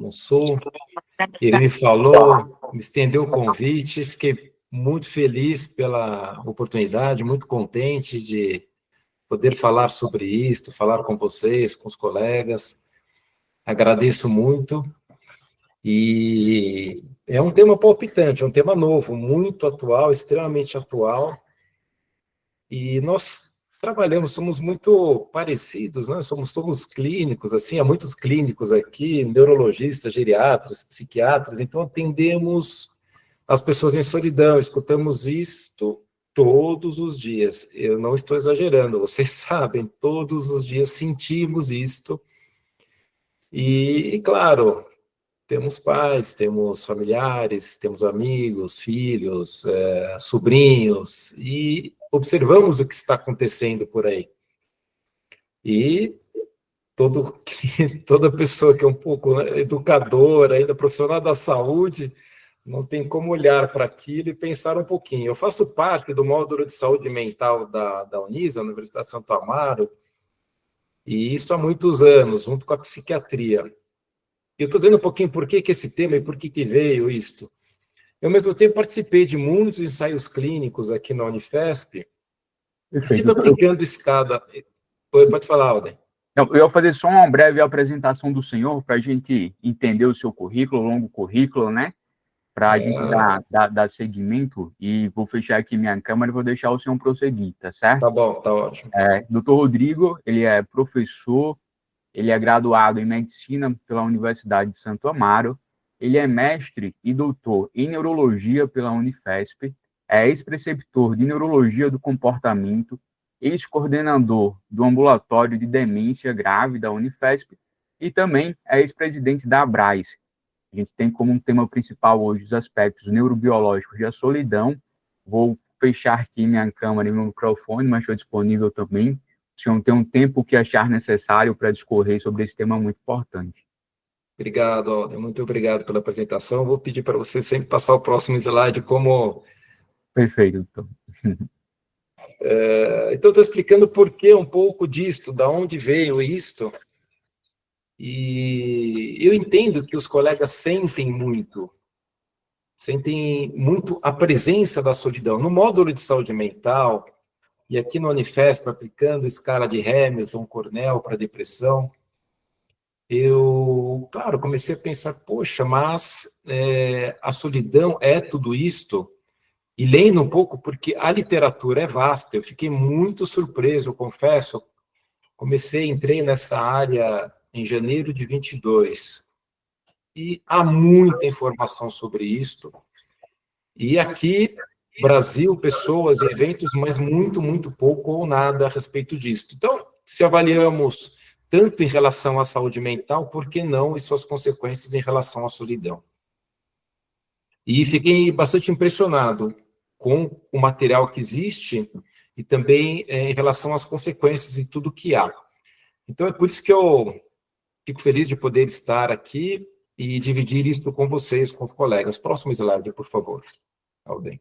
no Sul. Ele me falou, me estendeu o convite, fiquei muito feliz pela oportunidade, muito contente de poder falar sobre isso, falar com vocês, com os colegas. Agradeço muito. E é um tema palpitante, é um tema novo, muito atual, extremamente atual. E nós trabalhamos, somos muito parecidos, né? Somos todos clínicos, assim, há muitos clínicos aqui, neurologistas, geriatras, psiquiatras, então atendemos as pessoas em solidão, escutamos isto todos os dias. Eu não estou exagerando, vocês sabem, todos os dias sentimos isto. E claro, temos pais, temos familiares, temos amigos, filhos, sobrinhos, e observamos o que está acontecendo por aí. E toda pessoa que é um pouco, né, educadora, ainda profissional da saúde, não tem como olhar para aquilo e pensar um pouquinho. Eu faço parte do módulo de saúde mental da Unisa, Universidade de Santo Amaro, e isso há muitos anos, junto com a psiquiatria. Eu estou dizendo um pouquinho por que esse tema e por que veio isto. Eu, ao mesmo tempo, participei de muitos ensaios clínicos aqui na Unifesp, e sempre aplicando escada. Pode falar, Alden. Eu ia fazer só uma breve apresentação do senhor, para a gente entender o seu currículo, o longo currículo, né? Para a gente dar seguimento, e vou fechar aqui minha câmera e vou deixar o senhor prosseguir, tá certo? Tá bom, tá ótimo. Dr. Rodrigo, ele é professor, ele é graduado em Medicina pela Universidade de Santo Amaro, ele é mestre e doutor em Neurologia pela Unifesp, é ex-preceptor de Neurologia do Comportamento, ex-coordenador do Ambulatório de Demência Grave da Unifesp e também é ex-presidente da ABRAS. A gente tem como um tema principal hoje os aspectos neurobiológicos da solidão. Vou fechar aqui minha câmera e meu microfone, mas estou disponível também. O senhor tem um tempo que achar necessário para discorrer sobre esse tema muito importante. Obrigado, Alden. Muito obrigado pela apresentação. Vou pedir para você sempre passar o próximo slide como... Perfeito, doutor. Então, estou explicando por que um pouco disto, da onde veio isto. E eu entendo que os colegas sentem muito a presença da solidão. No módulo de saúde mental, e aqui no Unifesp, aplicando escala de Hamilton, Cornell para depressão, eu, claro, comecei a pensar, poxa, mas a solidão é tudo isto? E lendo um pouco, porque a literatura é vasta, eu fiquei muito surpreso, eu confesso, entrei nesta área em janeiro de 22, e há muita informação sobre isto, e aqui, Brasil, pessoas, eventos, mas muito, muito pouco ou nada a respeito disso. Então, se avaliamos tanto em relação à saúde mental, por que não e suas consequências em relação à solidão? E fiquei bastante impressionado com o material que existe e também em relação às consequências e tudo que há. Então, é por isso que eu fico feliz de poder estar aqui e dividir isso com vocês, com os colegas. Próximo slide, por favor, Alden.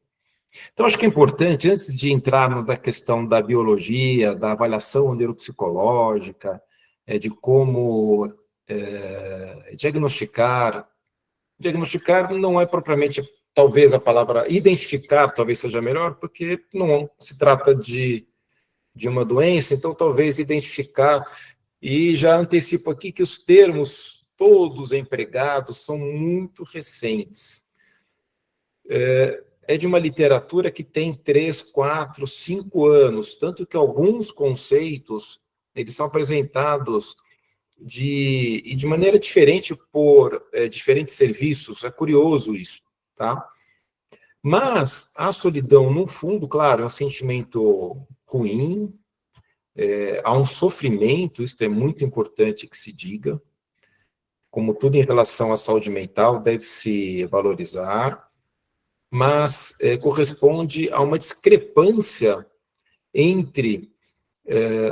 Então, acho que é importante, antes de entrarmos na questão da biologia, da avaliação neuropsicológica, de como diagnosticar. Diagnosticar não é propriamente, talvez a palavra identificar, talvez seja melhor, porque não se trata de uma doença, então talvez identificar. E já antecipo aqui que os termos todos empregados são muito recentes. É de uma literatura que tem 3, 4, 5 anos, tanto que alguns conceitos, eles são apresentados de maneira diferente por diferentes serviços, é curioso isso, tá? Mas a solidão, no fundo, claro, é um sentimento ruim, há um sofrimento, isso é muito importante que se diga, como tudo em relação à saúde mental, deve se valorizar, mas corresponde a uma discrepância entre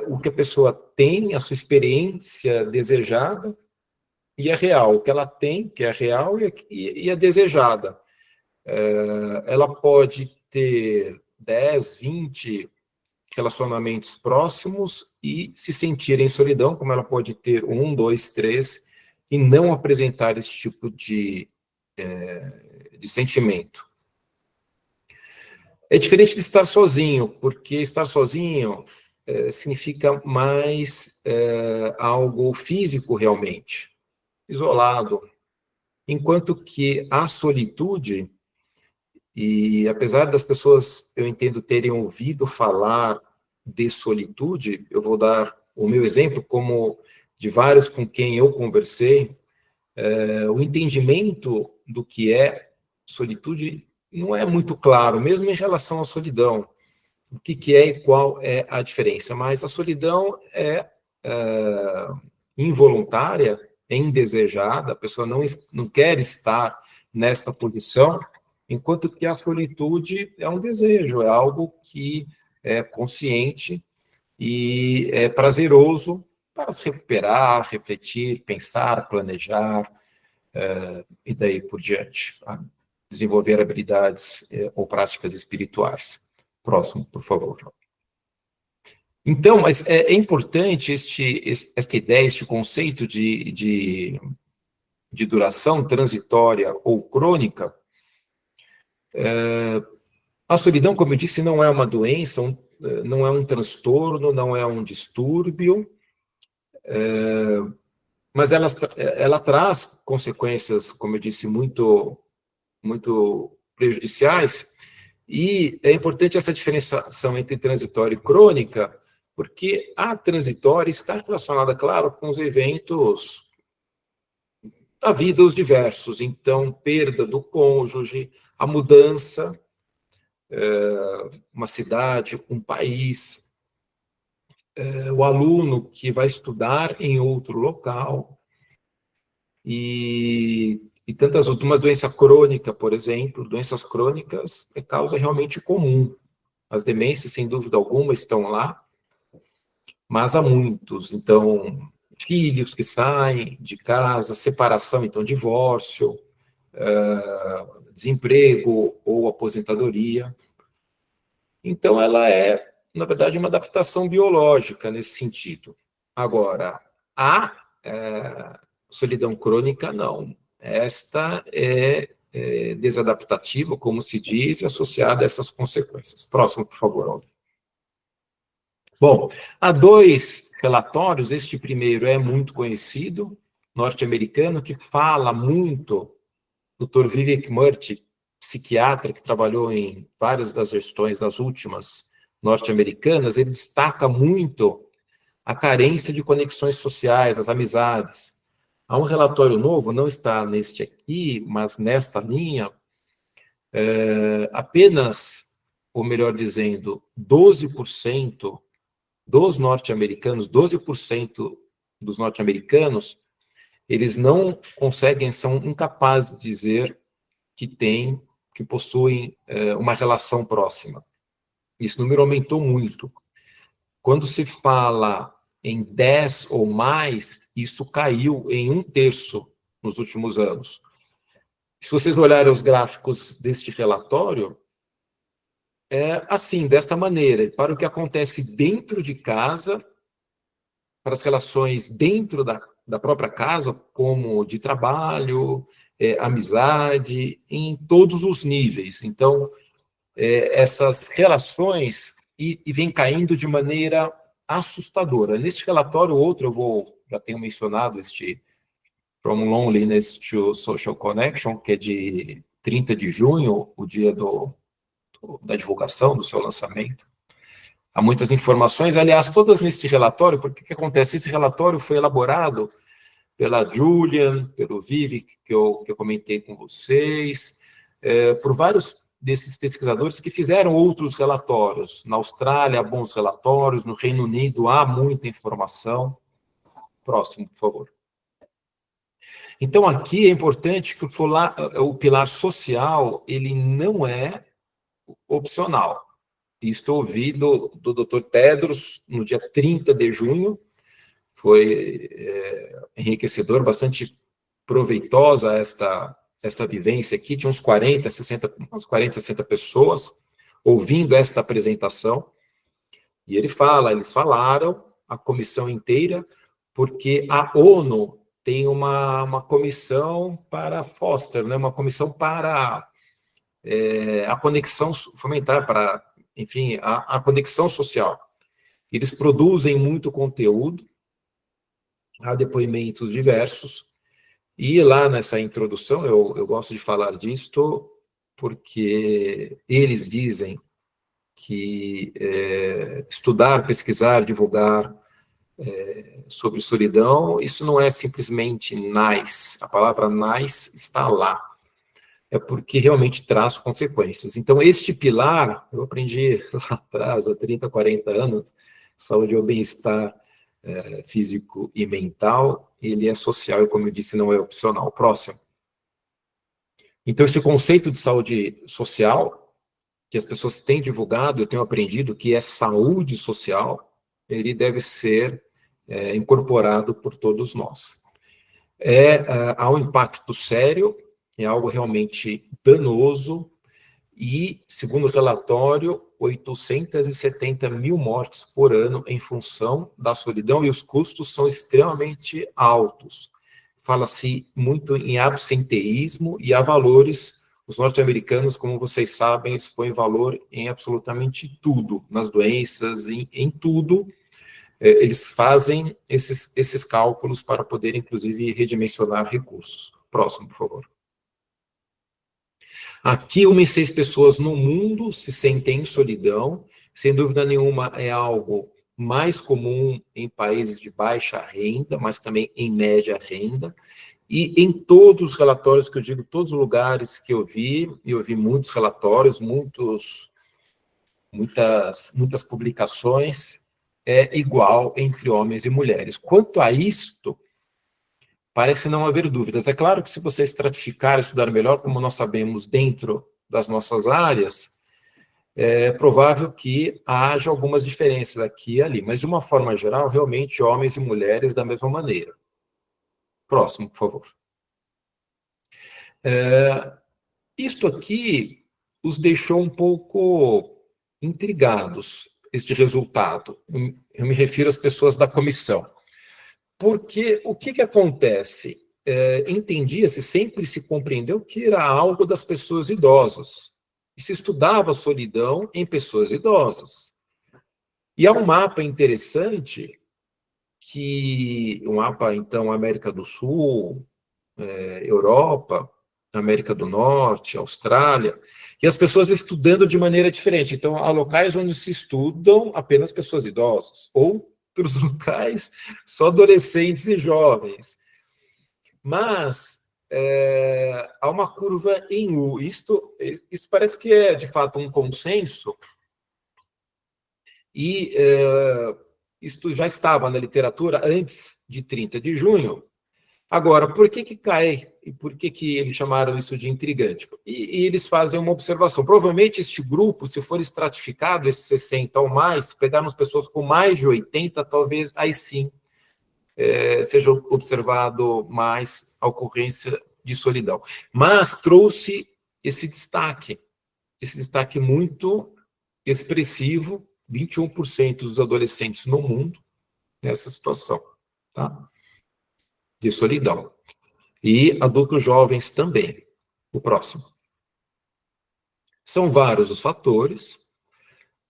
o que a pessoa tem, a sua experiência desejada, e a real, o que ela tem, que é real, e a desejada. Ela pode ter 10, 20 relacionamentos próximos e se sentir em solidão, como ela pode ter 1, 2, 3, e não apresentar esse tipo de sentimento. É diferente de estar sozinho, porque estar sozinho significa mais algo físico realmente, isolado, enquanto que a solitude, e apesar das pessoas, eu entendo, terem ouvido falar de solitude, eu vou dar o meu exemplo, como de vários com quem eu conversei, o entendimento do que é solitude não é muito claro, mesmo em relação à solidão, o que é e qual é a diferença, mas a solidão é involuntária, é indesejada, a pessoa não quer estar nesta posição, enquanto que a solitude é um desejo, é algo que é consciente e é prazeroso para se recuperar, refletir, pensar, planejar, e daí por diante, tá? Desenvolver habilidades ou práticas espirituais. Próximo, por favor. Então, mas é importante esta ideia, este conceito de duração transitória ou crônica. A solidão, como eu disse, não é uma doença, não é um transtorno, não é um distúrbio, mas ela traz consequências, como eu disse, muito prejudiciais, e é importante essa diferenciação entre transitória e crônica, porque a transitória está relacionada, claro, com os eventos da vida, os diversos. Então, perda do cônjuge, a mudança, uma cidade, um país, o aluno que vai estudar em outro local, e tantas outras. Uma doença crônica, por exemplo, doenças crônicas é causa realmente comum. As demências, sem dúvida alguma, estão lá, mas há muitos. Então, filhos que saem de casa, separação, então divórcio, desemprego ou aposentadoria. Então, ela é, na verdade, uma adaptação biológica nesse sentido. Agora, a solidão crônica, não. Esta é desadaptativa, como se diz, e associada a essas consequências. Próximo, por favor, Aldo. Bom, há 2 relatórios. Este primeiro é muito conhecido, norte-americano, que fala muito, Dr. Vivek Murthy, psiquiatra que trabalhou em várias das gestões das últimas norte-americanas, ele destaca muito a carência de conexões sociais, as amizades. Há um relatório novo, não está neste aqui, mas nesta linha, apenas, ou melhor dizendo, 12% dos norte-americanos, 12% dos norte-americanos, eles não conseguem, são incapazes de dizer que possuem uma relação próxima. Esse número aumentou muito. Quando se fala em 10 ou mais, isso caiu em 1/3 nos últimos anos. Se vocês olharem os gráficos deste relatório, é assim, desta maneira, para o que acontece dentro de casa, para as relações dentro da própria casa, como de trabalho, amizade, em todos os níveis. Então, essas relações e vem caindo de maneira assustadora. Neste relatório, outro, já tenho mencionado este From Loneliness to Social Connection, que é de 30 de junho, o dia da divulgação, do seu lançamento. Há muitas informações, aliás, todas neste relatório, porque o que acontece? Esse relatório foi elaborado pela Julian, pelo Vivek, que eu comentei com vocês, por vários desses pesquisadores que fizeram outros relatórios. Na Austrália, há bons relatórios, no Reino Unido, há muita informação. Próximo, por favor. Então, aqui é importante que o pilar social, ele não é opcional. Isto eu ouvi do Dr. Tedros no dia 30 de junho, foi enriquecedor, bastante proveitosa esta vivência aqui, tinha uns 40, 60 pessoas ouvindo esta apresentação, e eles falaram, a comissão inteira, porque a ONU tem uma comissão para foster, né, uma comissão para a conexão, fomentar para, enfim, a conexão social. Eles produzem muito conteúdo, há depoimentos diversos, e lá nessa introdução, eu gosto de falar disto, porque eles dizem que estudar, pesquisar, divulgar sobre solidão, isso não é simplesmente nice, a palavra nice está lá, é porque realmente traz consequências. Então, este pilar, eu aprendi lá atrás, há 30, 40 anos, saúde ou bem-estar físico e mental, ele é social e, como eu disse, não é opcional. Próximo. Então, esse conceito de saúde social, que as pessoas têm divulgado, eu tenho aprendido que é saúde social, ele deve ser incorporado por todos nós. Há um impacto sério, é algo realmente danoso, e, segundo o relatório, 870 mil mortes por ano em função da solidão, e os custos são extremamente altos. Fala-se muito em absenteísmo e há valores. Os norte-americanos, como vocês sabem, eles põem valor em absolutamente tudo, nas doenças, em tudo. Eles fazem esses cálculos para poder, inclusive, redimensionar recursos. Próximo, por favor. Aqui, 1 em 6 pessoas no mundo se sentem em solidão. Sem dúvida nenhuma, é algo mais comum em países de baixa renda, mas também em média renda. E em todos os relatórios que eu digo, todos os lugares que eu vi muitos relatórios, muitas publicações, é igual entre homens e mulheres. Quanto a isto, parece não haver dúvidas. É claro que se você estratificar, estudar melhor, como nós sabemos dentro das nossas áreas, é provável que haja algumas diferenças aqui e ali, mas de uma forma geral, realmente, homens e mulheres da mesma maneira. Próximo, por favor. Isto aqui os deixou um pouco intrigados, este resultado. Eu me refiro às pessoas da comissão. Porque o que acontece? Entendia-se, sempre se compreendeu que era algo das pessoas idosas. E se estudava a solidão em pessoas idosas. E há um mapa interessante, um mapa, então, América do Sul, Europa, América do Norte, Austrália, e as pessoas estudando de maneira diferente. Então, há locais onde se estudam apenas pessoas idosas, ou para os locais só adolescentes e jovens. Mas há uma curva em U. Isso parece que é, de fato, um consenso, e isto já estava na literatura antes de 30 de junho. Agora, por que cai? E por que eles chamaram isso de intrigante? E eles fazem uma observação. Provavelmente este grupo, se for estratificado, esses 60 ou mais, pegarmos pessoas com mais de 80, talvez aí sim seja observado mais a ocorrência de solidão. Mas trouxe esse destaque muito expressivo, 21% dos adolescentes no mundo nessa situação, tá? De solidão. E adultos jovens também. O próximo. São vários os fatores,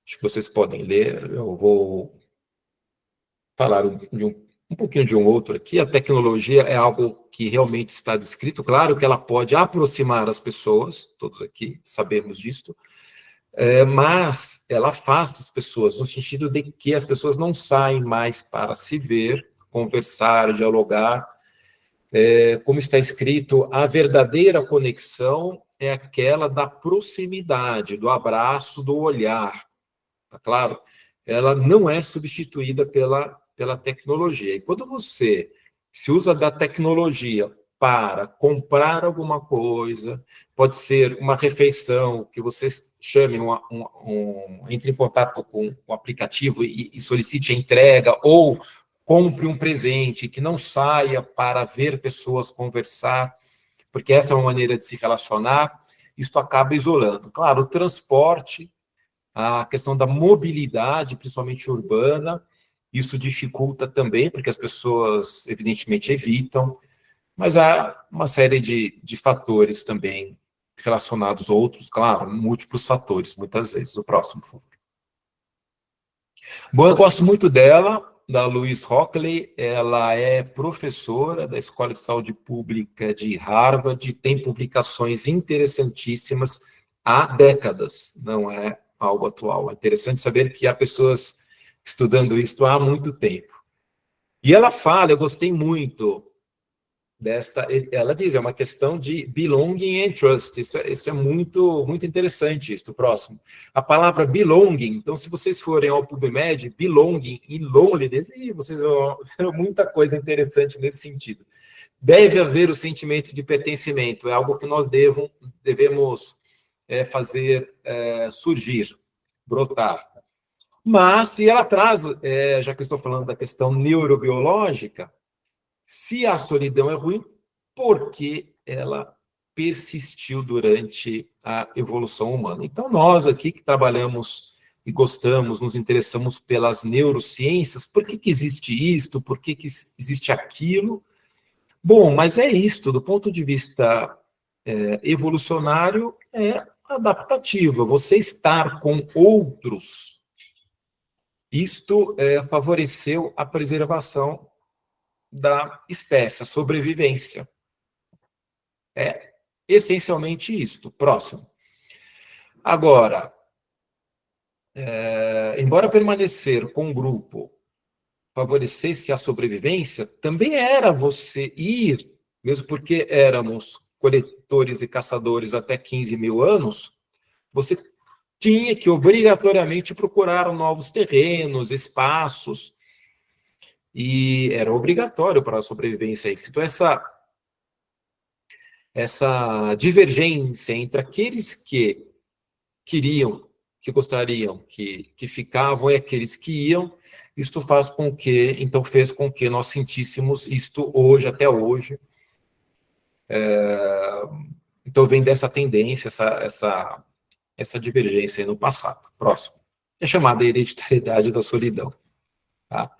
acho que vocês podem ler, eu vou falar um pouquinho de um outro aqui. A tecnologia é algo que realmente está descrito, claro que ela pode aproximar as pessoas, todos aqui sabemos disso, mas ela afasta as pessoas, no sentido de que as pessoas não saem mais para se ver, conversar, dialogar. Como está escrito, a verdadeira conexão é aquela da proximidade, do abraço, do olhar, tá claro? Ela não é substituída pela tecnologia. E quando você se usa da tecnologia para comprar alguma coisa, pode ser uma refeição, que você chame, entre em contato com o aplicativo e solicite a entrega, ou compre um presente, que não saia para ver pessoas conversar, porque essa é uma maneira de se relacionar, isso acaba isolando. Claro, o transporte, a questão da mobilidade, principalmente urbana, isso dificulta também, porque as pessoas, evidentemente, evitam. Mas há uma série de fatores também relacionados, outros, claro, múltiplos fatores, muitas vezes. O próximo, por favor. Bom, eu gosto muito dela, da Louise Hockley. Ela é professora da Escola de Saúde Pública de Harvard, tem publicações interessantíssimas há décadas, não é algo atual. É interessante saber que há pessoas estudando isso há muito tempo. E ela fala, eu gostei muito ela diz, é uma questão de belonging and trust. Isso é muito, muito interessante, isso. Próximo. A palavra belonging, então, se vocês forem ao PubMed, belonging e loneliness, vocês vão ver muita coisa interessante nesse sentido. Deve haver o sentimento de pertencimento, é algo que nós devemos fazer surgir, brotar. Mas, se ela traz, já que eu estou falando da questão neurobiológica, se a solidão é ruim, porque ela persistiu durante a evolução humana. Então, nós aqui que trabalhamos e gostamos, nos interessamos pelas neurociências, por que existe isto, por que existe aquilo? Bom, mas é isto, do ponto de vista evolucionário, é adaptativo. Você estar com outros, isto favoreceu a preservação da espécie, a sobrevivência. É essencialmente isto. Próximo. Agora, embora permanecer com o grupo favorecesse a sobrevivência, também era você ir, mesmo porque éramos coletores e caçadores até 15 mil anos, você tinha que obrigatoriamente procurar novos terrenos, espaços, e era obrigatório para a sobrevivência isso. Então, essa divergência entre aqueles que queriam, que gostariam, que ficavam, e aqueles que iam, isto fez com que nós sentíssemos isto hoje, até hoje. Então, vem dessa tendência, essa divergência aí no passado. Próximo. É chamada hereditariedade da solidão. Tá?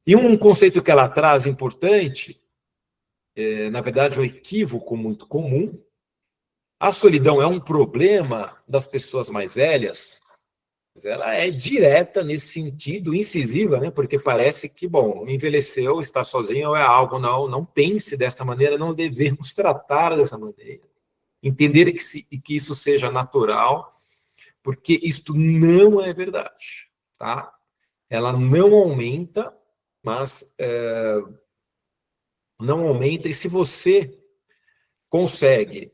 E um conceito que ela traz importante, na verdade, um equívoco muito comum. A solidão é um problema das pessoas mais velhas, mas ela é direta nesse sentido, incisiva, né? Porque parece que, bom, envelheceu, está sozinho é algo, não pense desta maneira, não devemos tratar dessa maneira. Entender que isso seja natural, porque isto não é verdade, tá? Ela não aumenta, mas não aumenta, e se você consegue,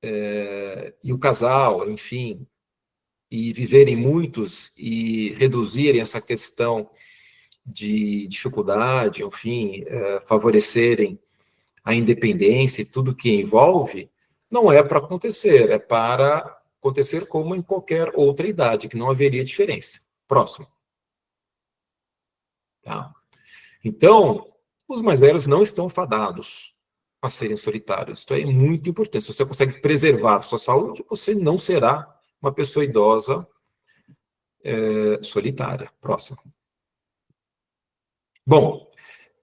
e o casal, enfim, e viverem muitos e reduzirem essa questão de dificuldade, enfim, favorecerem a independência e tudo que envolve, não é para acontecer, é para acontecer como em qualquer outra idade, que não haveria diferença. Próximo. Tá? Então, os mais velhos não estão fadados a serem solitários. Isso é muito importante. Se você consegue preservar a sua saúde, você não será uma pessoa idosa solitária. Próximo. Bom,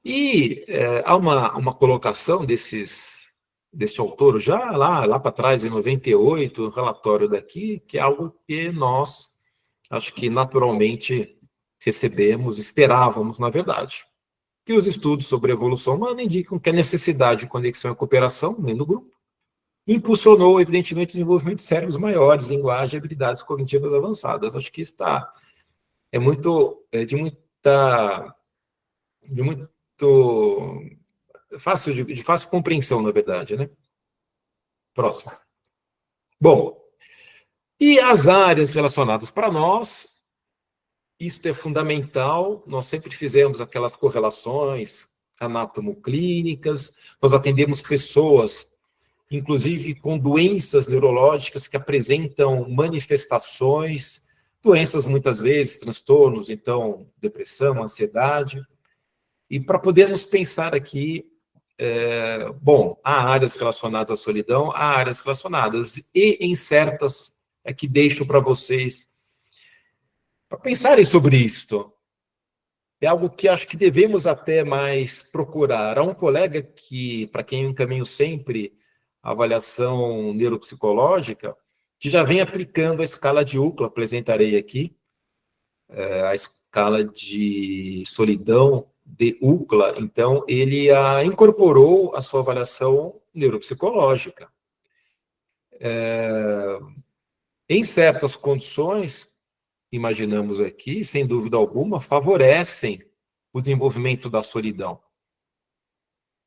e há uma colocação deste autor, já lá para trás, em 98, um relatório daqui, que é algo que nós, acho que naturalmente recebemos, esperávamos, na verdade. Que os estudos sobre a evolução humana indicam que a necessidade de conexão e cooperação dentro do grupo impulsionou, evidentemente, o desenvolvimento de cérebros maiores, linguagem e habilidades cognitivas avançadas. Acho que isso é muito, de muito fácil, de fácil compreensão, na verdade, né? Próximo. Bom, e as áreas relacionadas para nós, isto é fundamental, nós sempre fizemos aquelas correlações anatomoclínicas, nós atendemos pessoas, inclusive com doenças neurológicas que apresentam manifestações, doenças muitas vezes, transtornos, então, depressão, ansiedade, e para podermos pensar aqui, bom, há áreas relacionadas à solidão, há áreas relacionadas, e em certas, que deixo para vocês, para pensarem sobre isto. é algo que acho que devemos até mais procurar. Há um colega que, para quem eu encaminho sempre a avaliação neuropsicológica, que já vem aplicando a escala de Ookla, apresentarei aqui, a escala de solidão de Ookla. Então, ele a incorporou a sua avaliação neuropsicológica. Em certas condições, imaginamos aqui, sem dúvida alguma, favorecem o desenvolvimento da solidão.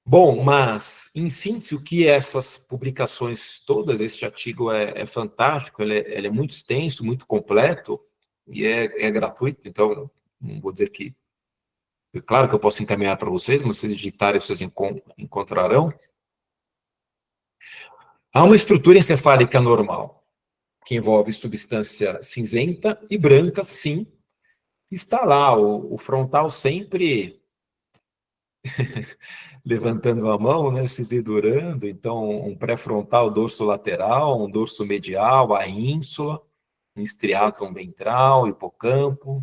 Bom, mas, em síntese, o que essas publicações todas, este artigo é fantástico, ele é muito extenso, muito completo, e é gratuito, então, não vou dizer que... Claro que eu posso encaminhar para vocês, mas vocês digitarem, vocês encontrarão. Há uma estrutura encefálica normal, que envolve substância cinzenta e branca, sim. Está lá, o frontal sempre levantando a mão, né, se dedurando. Então, um pré-frontal, dorso lateral, um dorso medial, a ínsula, estriatum ventral, hipocampo,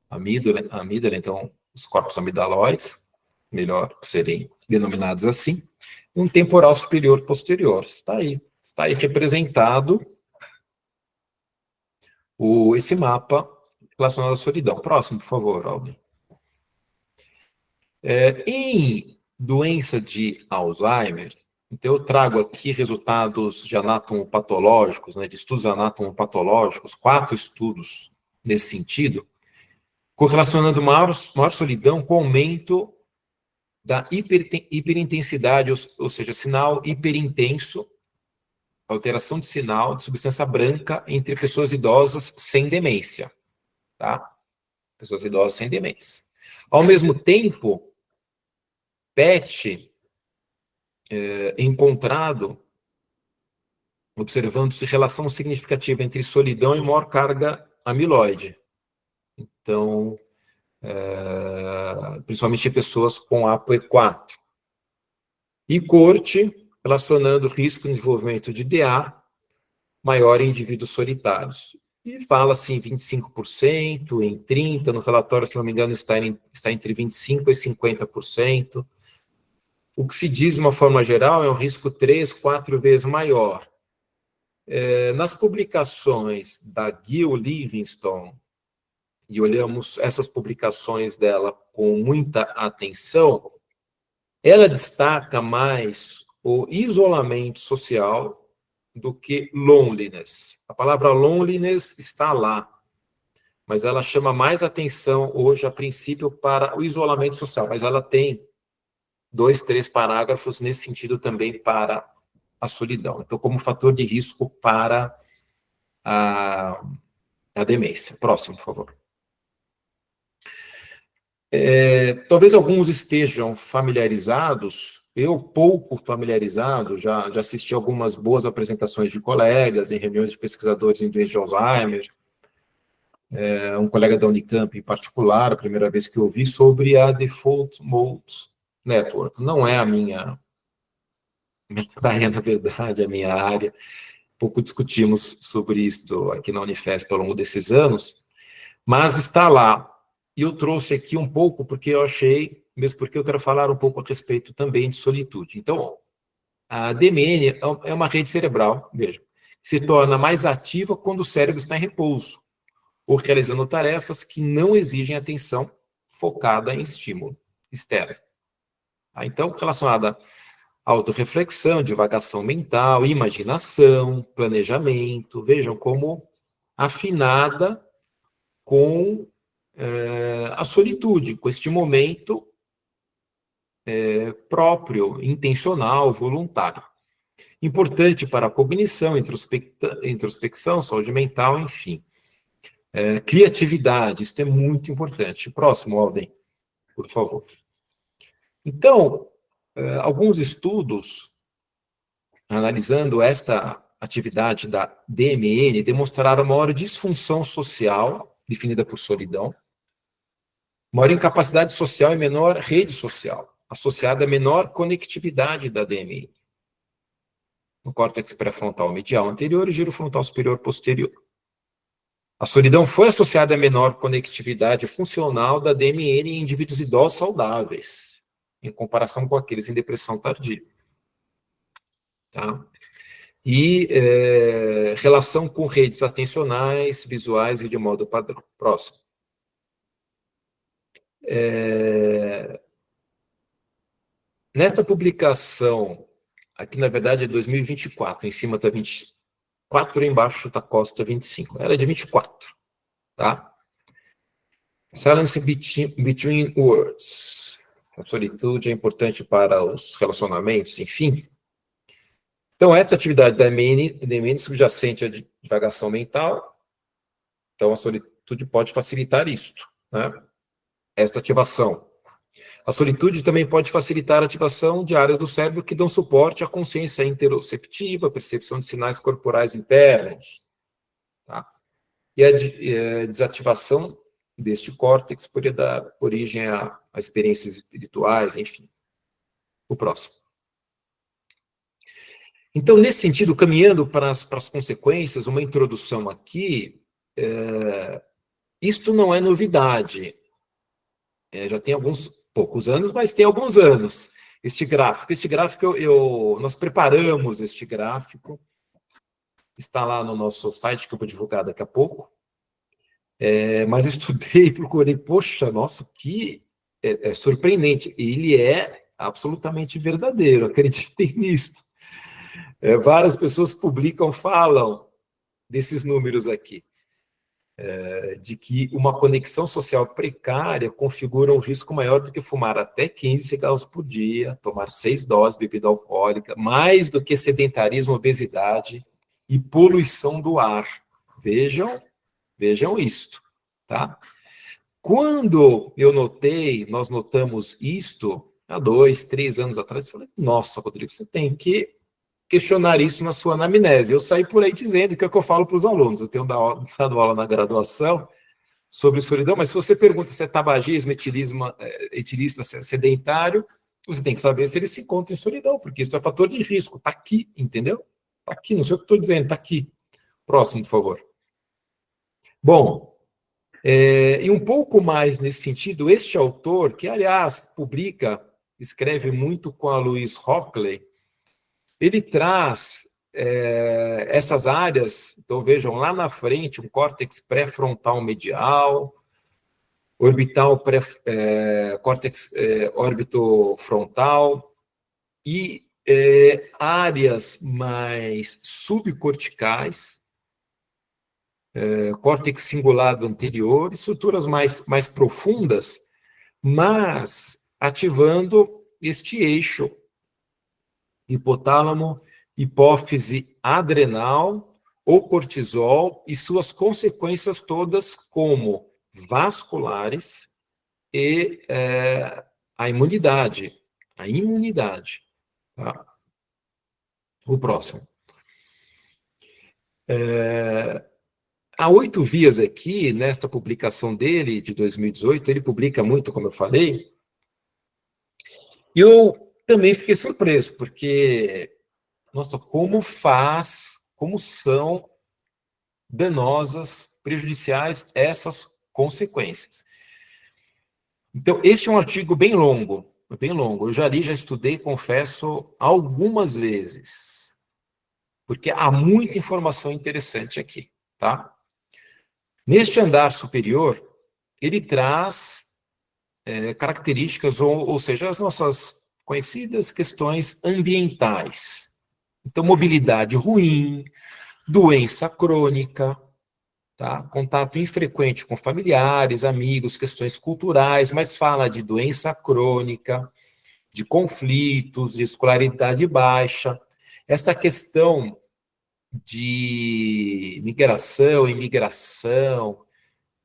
amígdala, então, os corpos amidalóides, melhor serem denominados assim, um temporal superior posterior. Está aí representado esse mapa relacionado à solidão. Próximo, por favor, Alvin. Em doença de Alzheimer, então eu trago aqui resultados de anatomopatológicos, né, de estudos anatomopatológicos, 4 estudos nesse sentido, correlacionando maior solidão com aumento da hiperintensidade, ou seja, sinal hiperintenso, alteração de sinal de substância branca entre pessoas idosas sem demência, tá? Pessoas idosas sem demência. Ao mesmo tempo, PET encontrado, observando-se relação significativa entre solidão e maior carga amiloide. Então, principalmente em pessoas com ApoE4. E corte, relacionando risco de desenvolvimento de DA maior em indivíduos solitários. E fala assim, 25%, em 30%, no relatório, se não me engano, está entre 25% e 50%. O que se diz de uma forma geral é um risco 3, 4 vezes maior. Nas publicações da Gil Livingston, e olhamos essas publicações dela com muita atenção, ela destaca mais o isolamento social do que loneliness. A palavra loneliness está lá, mas ela chama mais atenção hoje, a princípio, para o isolamento social, mas ela tem 2, 3 parágrafos nesse sentido também para a solidão. Então, como fator de risco para a demência. Próximo, por favor. Talvez alguns estejam familiarizados, eu pouco familiarizado, já assisti algumas boas apresentações de colegas em reuniões de pesquisadores em doença de Alzheimer, um colega da Unicamp em particular, a primeira vez que eu ouvi, sobre a Default Mode Network. Não é a minha praia, na verdade, a minha área. Pouco discutimos sobre isso aqui na Unifesp ao longo desses anos, mas está lá. E eu trouxe aqui um pouco porque eu achei, mesmo porque eu quero falar um pouco a respeito também de solitude. Então, a DMN é uma rede cerebral, veja, que se torna mais ativa quando o cérebro está em repouso, ou realizando tarefas que não exigem atenção focada em estímulo externo. Então, relacionada à autorreflexão, divagação mental, imaginação, planejamento, vejam como afinada com a solitude, com este momento próprio, intencional, voluntário. Importante para a cognição, introspecção, saúde mental, enfim. Criatividade, isso é muito importante. Próximo, Alden, por favor. Então, alguns estudos, analisando esta atividade da DMN, demonstraram maior disfunção social, definida por solidão, maior incapacidade social e menor rede social, associada a menor conectividade da DMN. No córtex pré-frontal medial anterior e giro frontal superior posterior. A solidão foi associada à menor conectividade funcional da DMN em indivíduos idosos saudáveis, em comparação com aqueles em depressão tardia. Tá? E relação com redes atencionais, visuais e de modo padrão. Próximo. Nesta publicação, aqui na verdade é 2024, em cima está 24, embaixo está Costa 25. Ela é de 24, tá? Silence between words. A solitude é importante para os relacionamentos, enfim. Então, essa atividade da DMN subjacente à divagação mental, então a solitude pode facilitar isto, né? Esta ativação. A solitude também pode facilitar a ativação de áreas do cérebro que dão suporte à consciência interoceptiva, percepção de sinais corporais internos. Tá? E a desativação deste córtex poderia dar origem a experiências espirituais, enfim. O próximo. Então, nesse sentido, caminhando para as consequências, uma introdução aqui, isto não é novidade. Já tem alguns poucos anos, mas tem alguns anos. Este gráfico, nós preparamos este gráfico, está lá no nosso site, que eu vou divulgar daqui a pouco. Mas eu estudei, procurei, poxa, nossa, que surpreendente. Ele é absolutamente verdadeiro, acreditem nisso. Várias pessoas publicam, falam desses números aqui, de que uma conexão social precária configura um risco maior do que fumar até 15 cigarros por dia, tomar 6 doses de bebida alcoólica, mais do que sedentarismo, obesidade e poluição do ar. Vejam isto, tá? Quando nós notamos isto, há 2, 3 anos atrás, eu falei, nossa, Rodrigo, você tem que questionar isso na sua anamnese. Eu saí por aí dizendo que é o que eu falo para os alunos. Eu tenho dado aula na graduação sobre solidão, mas se você pergunta se é tabagismo, etilista, sedentário, você tem que saber se ele se encontra em solidão, porque isso é fator de risco. Está aqui, entendeu? Está aqui, não sei o que estou dizendo, está aqui. Próximo, por favor. Bom, e um pouco mais nesse sentido, este autor, que, aliás, escreve muito com a Louise Hockley, ele traz essas áreas, então vejam, lá na frente, um córtex pré-frontal medial, córtex órbito-frontal, e áreas mais subcorticais, córtex cingulado anterior, estruturas mais profundas, mas ativando este eixo hipotálamo, hipófise adrenal ou cortisol e suas consequências todas como vasculares e a imunidade. Tá? O próximo. Há 8 vias aqui, nesta publicação dele, de 2018, ele publica muito, como eu falei, e eu também fiquei surpreso, porque, nossa, como são danosas, prejudiciais essas consequências. Então, este é um artigo bem longo. Eu já estudei, confesso, algumas vezes, porque há muita informação interessante aqui, tá? Neste andar superior, ele traz características, ou seja, as nossas conhecidas questões ambientais. Então, mobilidade ruim, doença crônica, tá? Contato infrequente com familiares, amigos, questões culturais, mas fala de doença crônica, de conflitos, de escolaridade baixa. Essa questão de migração, imigração,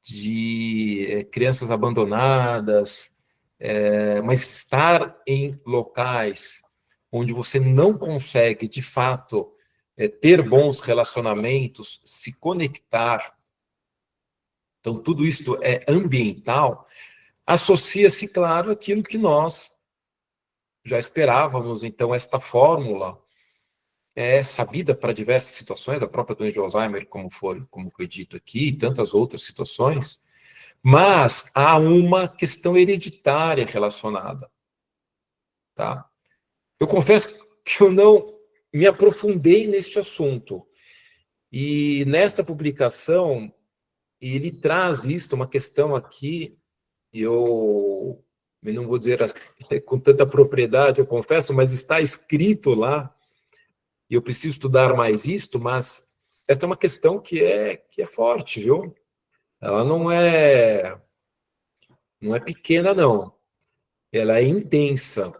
de crianças abandonadas, mas estar em locais onde você não consegue, de fato, ter bons relacionamentos, se conectar. Então, tudo isso é ambiental, associa-se, claro, àquilo que nós já esperávamos. Então, esta fórmula é sabida para diversas situações, a própria doença de Alzheimer, como foi dito aqui, e tantas outras situações, mas há uma questão hereditária relacionada, tá? Eu confesso que eu não me aprofundei neste assunto, e nesta publicação ele traz isto, uma questão aqui, eu não vou dizer com tanta propriedade, eu confesso, mas está escrito lá, e eu preciso estudar mais isto, mas esta é uma questão que é forte, viu? Ela não é pequena, não. Ela é intensa.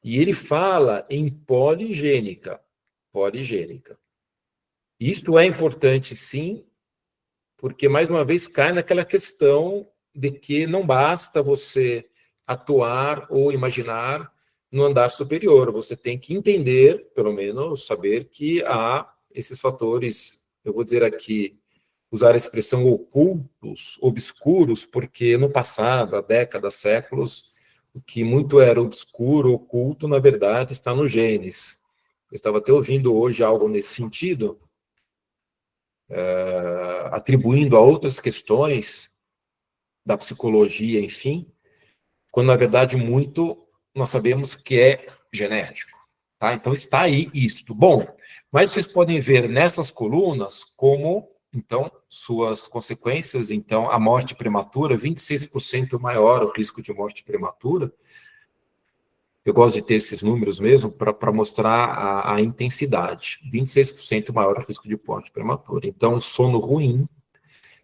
E ele fala em poligênica. Poligênica. Isto é importante, sim, porque, mais uma vez, cai naquela questão de que não basta você atuar ou imaginar no andar superior. Você tem que entender, pelo menos, saber que há esses fatores, eu vou dizer aqui, usar a expressão ocultos, obscuros, porque no passado, há décadas, séculos, o que muito era obscuro, oculto, na verdade, está no genes. Eu estava até ouvindo hoje algo nesse sentido, atribuindo a outras questões da psicologia, enfim, quando na verdade muito nós sabemos que é genético. Tá? Então está aí isto. Bom, mas vocês podem ver nessas colunas como, então, suas consequências, então, a morte prematura, 26% maior o risco de morte prematura. Eu gosto de ter esses números mesmo para mostrar a intensidade. 26% maior o risco de morte prematura. Então, sono ruim.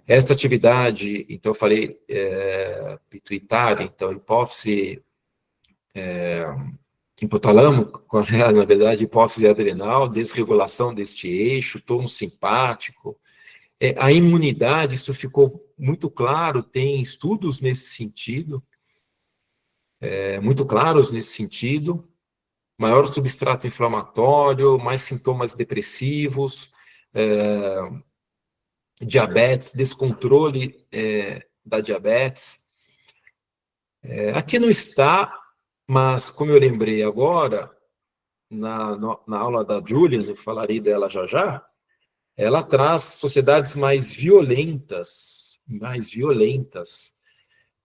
Esta atividade, então, eu falei pituitária, então, hipófise hipotálamo, na verdade, hipófise adrenal, desregulação deste eixo, tônus simpático. A imunidade, isso ficou muito claro, tem estudos nesse sentido, muito claros nesse sentido, maior substrato inflamatório, mais sintomas depressivos, diabetes, descontrole da diabetes. Aqui não está, mas como eu lembrei agora, na aula da Julian, eu falarei dela já já, ela traz sociedades mais violentas,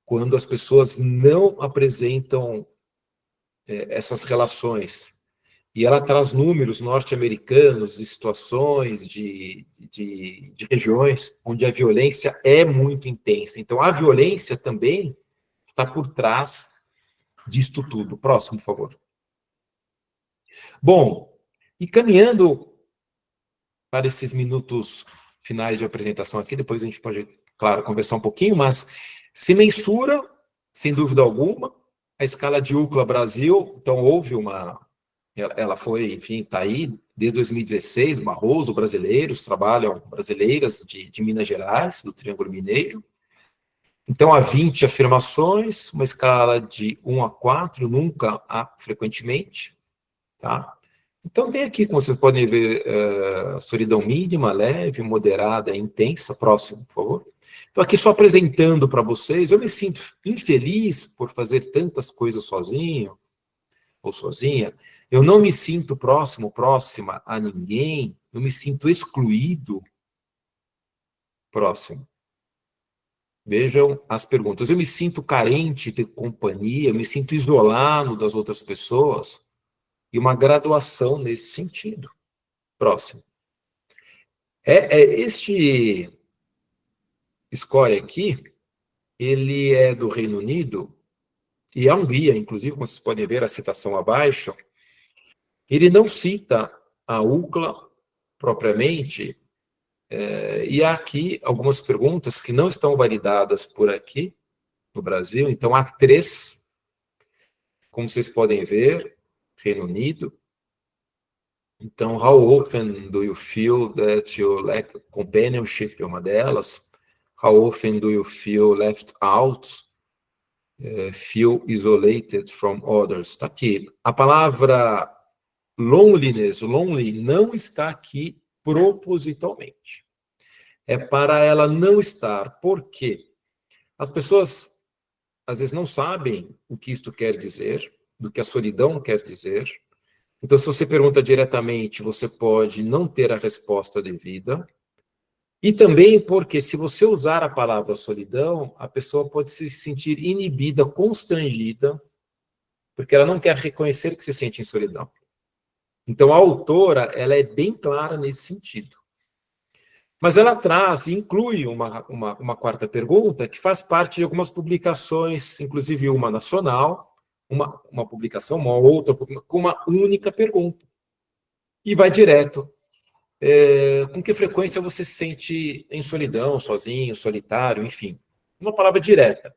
quando as pessoas não apresentam essas relações. E ela traz números norte-americanos, de situações, de regiões onde a violência é muito intensa. Então, a violência também está por trás disto tudo. Próximo, por favor. Bom, e caminhando para esses minutos finais de apresentação aqui, depois a gente pode, claro, conversar um pouquinho, mas se mensura, sem dúvida alguma, a escala de UCLA Brasil, então houve ela foi, enfim, está aí desde 2016, Barroso, brasileiras de Minas Gerais, do Triângulo Mineiro. Então, há 20 afirmações, uma escala de 1 a 4, nunca há frequentemente, tá? Então, tem aqui, como vocês podem ver, solidão mínima, leve, moderada, intensa. Próximo, por favor. Estou aqui só apresentando para vocês. Eu me sinto infeliz por fazer tantas coisas sozinho ou sozinha. Eu não me sinto próxima a ninguém. Eu me sinto excluído. Próximo. Vejam as perguntas. Eu me sinto carente de companhia, eu me sinto isolado das outras pessoas. E uma graduação nesse sentido. Próximo. Este score aqui, ele é do Reino Unido, e a Hungria, inclusive, como vocês podem ver a citação abaixo, ele não cita a UCLA propriamente, e há aqui algumas perguntas que não estão validadas por aqui, no Brasil. Então, há 3, como vocês podem ver, Reino Unido. Então, how often do you feel that you lack companionship é uma delas. How often do you feel left out? Feel isolated from others. Está aqui. A palavra loneliness, lonely, não está aqui propositalmente. É para ela não estar. Por quê? As pessoas, às vezes, não sabem o que isto quer dizer, do que a solidão quer dizer. Então, se você pergunta diretamente, você pode não ter a resposta devida. E também porque, se você usar a palavra solidão, a pessoa pode se sentir inibida, constrangida, porque ela não quer reconhecer que se sente em solidão. Então, a autora, ela é bem clara nesse sentido. Mas ela traz, inclui uma quarta pergunta, que faz parte de algumas publicações, inclusive uma nacional, uma publicação, uma outra, com uma única pergunta. E vai direto. Com que frequência você se sente em solidão, sozinho, solitário, enfim. Uma palavra direta.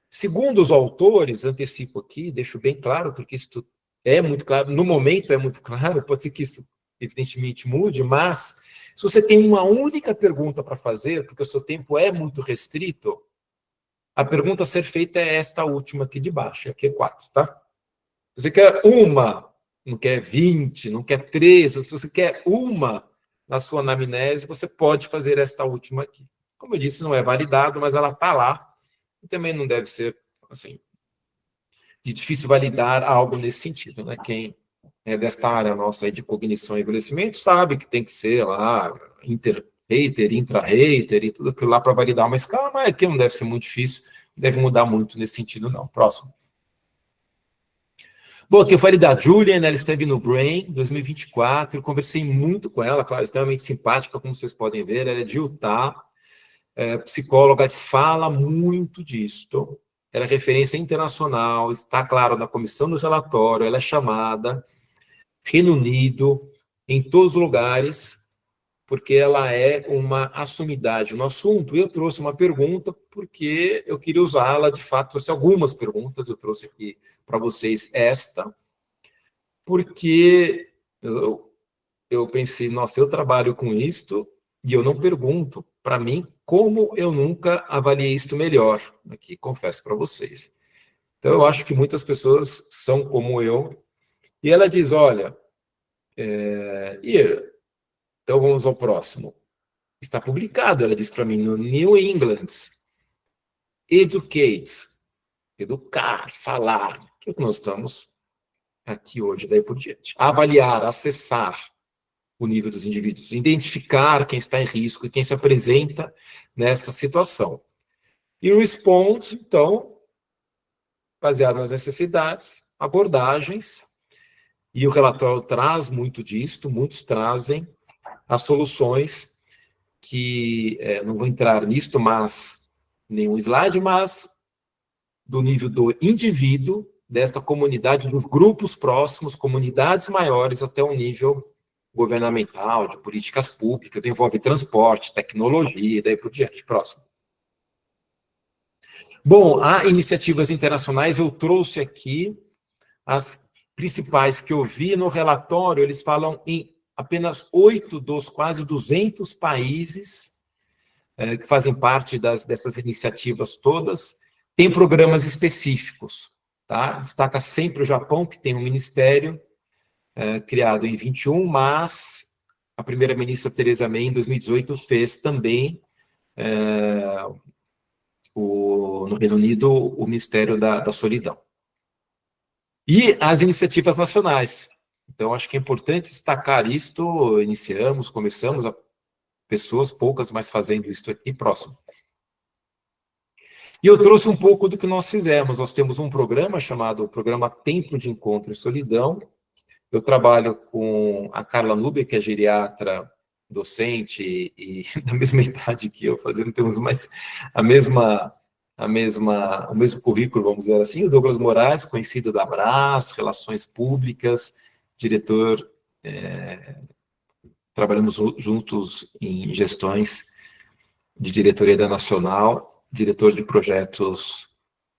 Segundo os autores, antecipo aqui, deixo bem claro, porque isso é muito claro, no momento é muito claro, pode ser que isso evidentemente mude, mas se você tem uma única pergunta para fazer, porque o seu tempo é muito restrito, a pergunta a ser feita é esta última aqui de baixo, aqui é 4, tá? Se você quer uma, não quer 20, não quer 3, se você quer uma na sua anamnese, você pode fazer esta última aqui. Como eu disse, não é validado, mas ela está lá, e também não deve ser, assim, de difícil validar algo nesse sentido, né? Quem é desta área nossa aí de cognição e envelhecimento sabe que tem que ser lá inter-hater, intra-hater e tudo aquilo lá para validar uma escala, mas aqui não deve ser muito difícil, não deve mudar muito nesse sentido, não. Próximo. Bom, aqui eu falei da Julian, ela esteve no Brain 2024, conversei muito com ela, claro, extremamente simpática, como vocês podem ver, ela é de Utah, psicóloga, e fala muito disso. Ela é referência internacional, está, claro, na comissão do relatório, ela é chamada, Reino Unido, em todos os lugares, porque ela é uma assumidade no assunto. E eu trouxe uma pergunta, porque eu queria usá-la, de fato, trouxe algumas perguntas, eu trouxe aqui para vocês esta, porque eu pensei, nossa, eu trabalho com isto, e eu não pergunto, para mim, como eu nunca avaliei isto melhor, aqui, confesso para vocês. Então, eu acho que muitas pessoas são como eu, e ela diz, olha, então vamos ao próximo. Está publicado, ela diz para mim, no New England, Educate, educar, falar, que é o que nós estamos aqui hoje, daí por diante. Avaliar, acessar o nível dos indivíduos, identificar quem está em risco e quem se apresenta nesta situação. E responde, então, baseado nas necessidades, abordagens, e o relatório traz muito disto, muitos trazem as soluções que, não vou entrar nisto, mas nenhum slide, mas do nível do indivíduo, desta comunidade, dos grupos próximos, comunidades maiores, até o nível governamental, de políticas públicas, envolve transporte, tecnologia, e daí por diante. Próximo. Bom, há iniciativas internacionais, eu trouxe aqui as principais que eu vi no relatório, eles falam em apenas 8 dos quase 200 países que fazem parte dessas iniciativas todas, tem programas específicos, tá? Destaca sempre o Japão, que tem um ministério criado em 21, mas a primeira-ministra Theresa May, em 2018, fez também, no Reino Unido, o Ministério da Solidão. E as iniciativas nacionais. Então, acho que é importante destacar isto, começamos, pessoas poucas, mas fazendo isso aqui próximo. E eu trouxe um pouco do que nós fizemos. Nós temos um programa chamado Programa Tempo de Encontro e Solidão. Eu trabalho com a Carla Nuber, que é geriatra, docente e da mesma idade que eu, fazendo, temos mais o mesmo currículo, vamos dizer assim. O Douglas Moraes, conhecido da Brás, Relações Públicas, diretor, trabalhamos juntos em gestões de diretoria da Nacional, diretor de projetos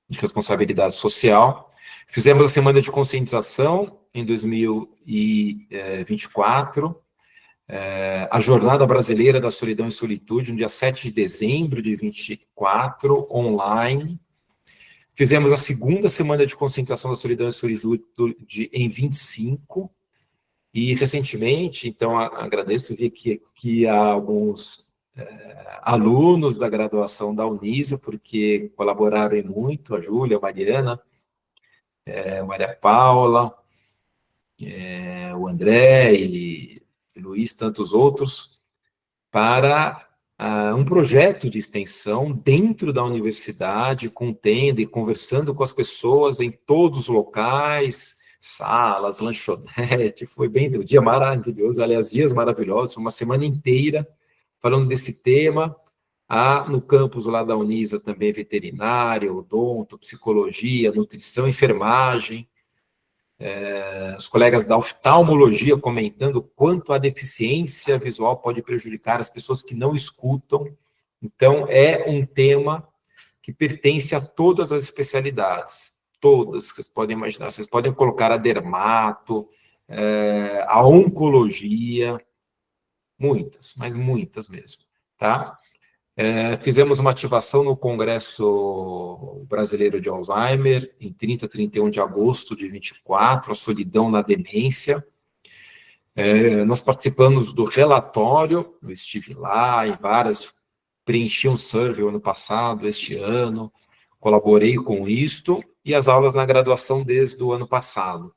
de responsabilidade social. Fizemos a semana de conscientização em 2024, a Jornada Brasileira da Solidão e Solitude, no dia 7 de dezembro de 24, online. Fizemos a segunda semana de conscientização da solidão e solitude em 25, e recentemente, então agradeço, vi que há alguns alunos da graduação da Unisa, porque colaboraram muito, a Júlia, a Mariana, a Maria Paula, o André e o Luiz, tantos outros, para um projeto de extensão dentro da universidade, contendo e conversando com as pessoas em todos os locais, salas, lanchonete, foi bem um dia maravilhoso, aliás, dias maravilhosos, uma semana inteira falando desse tema. No campus lá da Unisa também veterinária, odonto, psicologia, nutrição, enfermagem, os colegas da oftalmologia comentando quanto a deficiência visual pode prejudicar as pessoas que não escutam. Então, é um tema que pertence a todas as especialidades, todas que vocês podem imaginar. Vocês podem colocar a dermato, a oncologia, muitas, mas muitas mesmo, tá? Fizemos uma ativação no Congresso Brasileiro de Alzheimer, em 30 e 31 de agosto de 24, a solidão na demência. Nós participamos do relatório, eu estive lá, em várias, preenchi um survey ano passado, este ano, colaborei com isto, e as aulas na graduação desde o ano passado.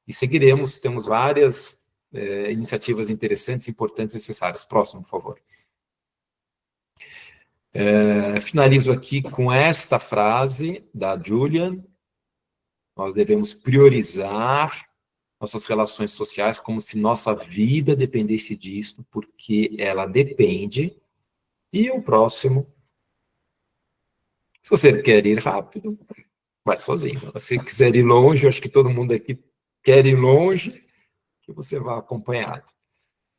E seguiremos, temos várias iniciativas interessantes, importantes, necessárias. Próximo, por favor. Finalizo aqui com esta frase da Julian: nós devemos priorizar nossas relações sociais como se nossa vida dependesse disso, porque ela depende. E o próximo: se você quer ir rápido, vai sozinho. Se você quiser ir longe, eu acho que todo mundo aqui quer ir longe, que você vá acompanhado.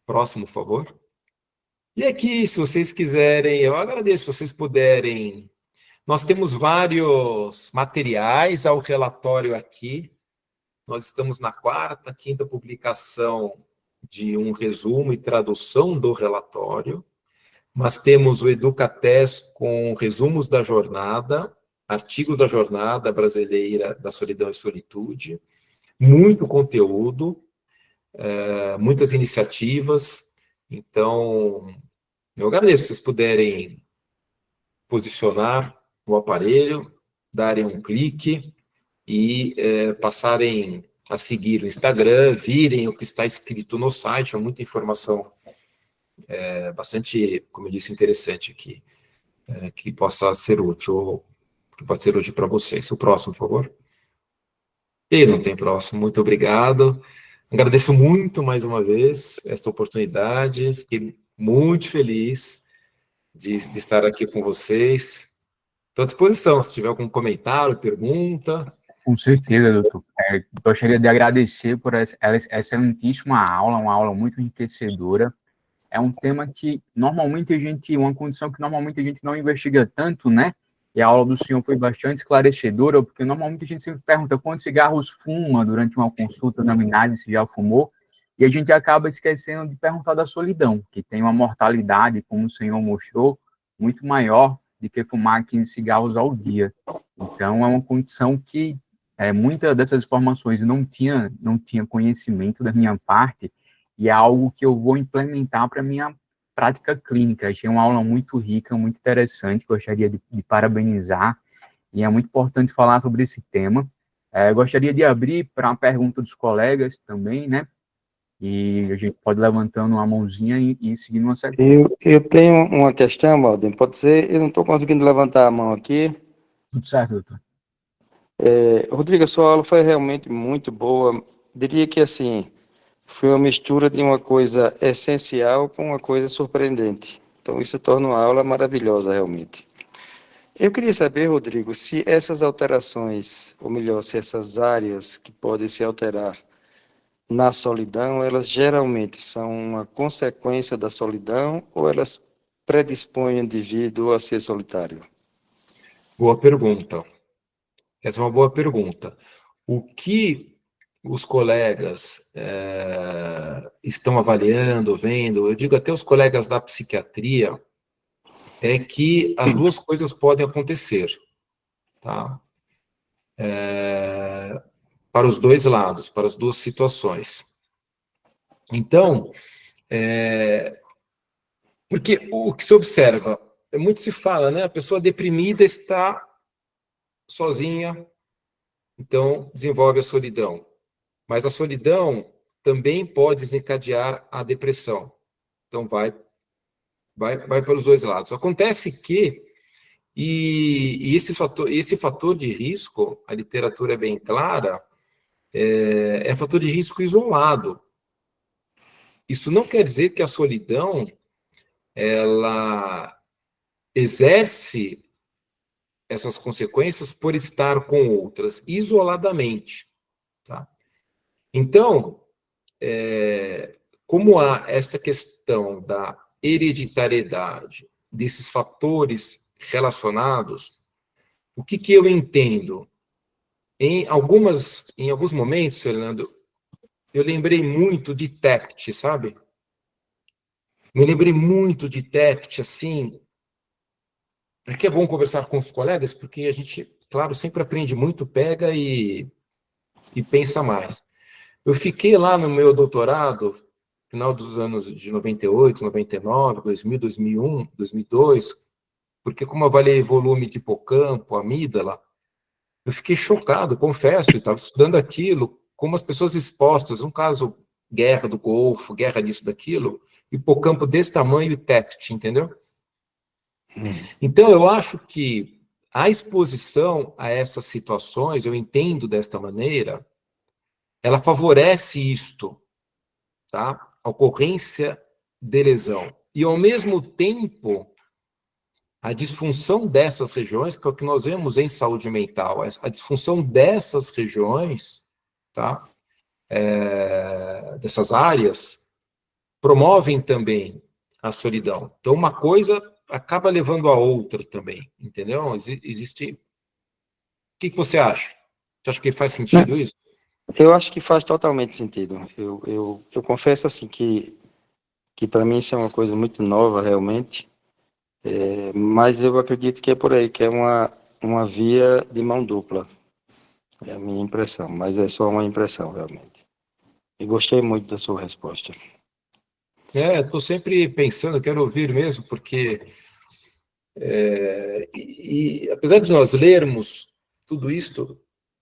Próximo, por favor. E aqui, se vocês quiserem, eu agradeço se vocês puderem. Nós temos vários materiais ao relatório aqui. Nós estamos na 4ª, 5ª publicação de um resumo e tradução do relatório. Mas temos o Educatest com resumos da jornada, artigo da Jornada Brasileira da Solidão e Solitude, muito conteúdo, muitas iniciativas. Então, eu agradeço se vocês puderem posicionar o aparelho, darem um clique e passarem a seguir o Instagram, virem o que está escrito no site, há muita informação, bastante, como eu disse, interessante aqui, que possa ser útil, que pode ser útil para vocês. O próximo, por favor. E não tem próximo, muito obrigado. Agradeço muito mais uma vez esta oportunidade, fiquei muito feliz de estar aqui com vocês. Estou à disposição, se tiver algum comentário, pergunta. Com certeza, doutor. Gostaria de agradecer por essa excelentíssima aula, uma aula muito enriquecedora. É um tema que normalmente uma condição que normalmente a gente não investiga tanto, né? E a aula do senhor foi bastante esclarecedora, porque normalmente a gente sempre pergunta quantos cigarros fuma durante uma consulta na Minade, se já fumou, e a gente acaba esquecendo de perguntar da solidão, que tem uma mortalidade, como o senhor mostrou, muito maior do que fumar 15 cigarros ao dia. Então, é uma condição que muitas dessas informações não tinha conhecimento da minha parte, e é algo que eu vou implementar para a minha prática clínica. Achei uma aula muito rica, muito interessante, gostaria de parabenizar, e é muito importante falar sobre esse tema. Gostaria de abrir para uma pergunta dos colegas também, né? E a gente pode levantando uma mãozinha e seguindo uma sequência. Eu tenho uma questão, Walden, pode ser? Eu não estou conseguindo levantar a mão aqui. Tudo certo, doutor. Rodrigo, a sua aula foi realmente muito boa. Diria que, assim, foi uma mistura de uma coisa essencial com uma coisa surpreendente. Então, isso torna uma aula maravilhosa, realmente. Eu queria saber, Rodrigo, se essas alterações, ou melhor, se essas áreas que podem se alterar na solidão, elas geralmente são uma consequência da solidão ou elas predispõem o indivíduo a ser solitário? Boa pergunta. Essa é uma boa pergunta. O que os colegas estão avaliando, vendo, eu digo até os colegas da psiquiatria, é que as duas coisas podem acontecer, tá? Para os dois lados, para as duas situações. Então, porque o que se observa, muito se fala, né? A pessoa deprimida está sozinha, então desenvolve a solidão. Mas a solidão também pode desencadear a depressão. Então, vai pelos dois lados. Acontece que, esse fator de risco, a literatura é bem clara, é fator de risco isolado. Isso não quer dizer que a solidão, ela exerce essas consequências por estar com outras, isoladamente. Tá? Então, como há esta questão da hereditariedade, desses fatores relacionados, o que eu entendo? Em alguns momentos, Fernando, eu lembrei muito de Tapt, sabe? Me lembrei muito de Tapt, assim. É que é bom conversar com os colegas, porque a gente, claro, sempre aprende muito, pega e pensa mais. Eu fiquei lá no meu doutorado, final dos anos de 98, 99, 2000, 2001, 2002, porque como eu avaliei volume de hipocampo, amígdala, eu fiquei chocado, confesso, eu estava estudando aquilo, como as pessoas expostas, um caso, guerra do Golfo, guerra disso, daquilo, hipocampo desse tamanho e TEPT, entendeu? Então, eu acho que a exposição a essas situações, eu entendo desta maneira, ela favorece isto, tá? A ocorrência de lesão. E, ao mesmo tempo, a disfunção dessas regiões, que é o que nós vemos em saúde mental, a disfunção dessas regiões, tá? Dessas áreas, promovem também a solidão. Então, uma coisa acaba levando a outra também, entendeu? Existe. O que você acha? Você acha que faz Né? sentido isso? Eu acho que faz totalmente sentido. Eu confesso assim que para mim isso é uma coisa muito nova realmente, mas eu acredito que é por aí, que é uma via de mão dupla. É a minha impressão, mas é só uma impressão realmente. E gostei muito da sua resposta. Estou sempre pensando, quero ouvir mesmo, porque apesar de nós lermos tudo isto,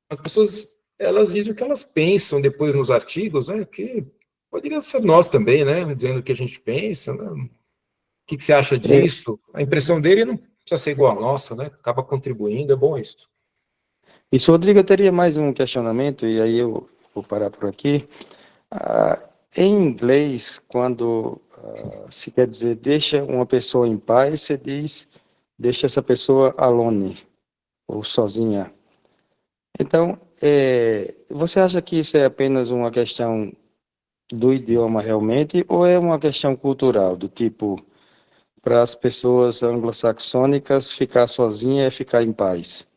as pessoas elas dizem o que elas pensam depois nos artigos, né? Que poderia ser nós também, né? Dizendo o que a gente pensa, né? O que você acha É, disso? A impressão dele não precisa ser igual à nossa, né? Acaba contribuindo, é bom isso. isso, Rodrigo, eu teria mais um questionamento, e aí eu vou parar por aqui. Ah, em inglês, quando se quer dizer deixa uma pessoa em paz, você diz deixa essa pessoa alone, ou sozinha. Então, você acha que isso é apenas uma questão do idioma realmente, ou é uma questão cultural, do tipo, para as pessoas anglo-saxônicas, ficar sozinha é ficar em paz?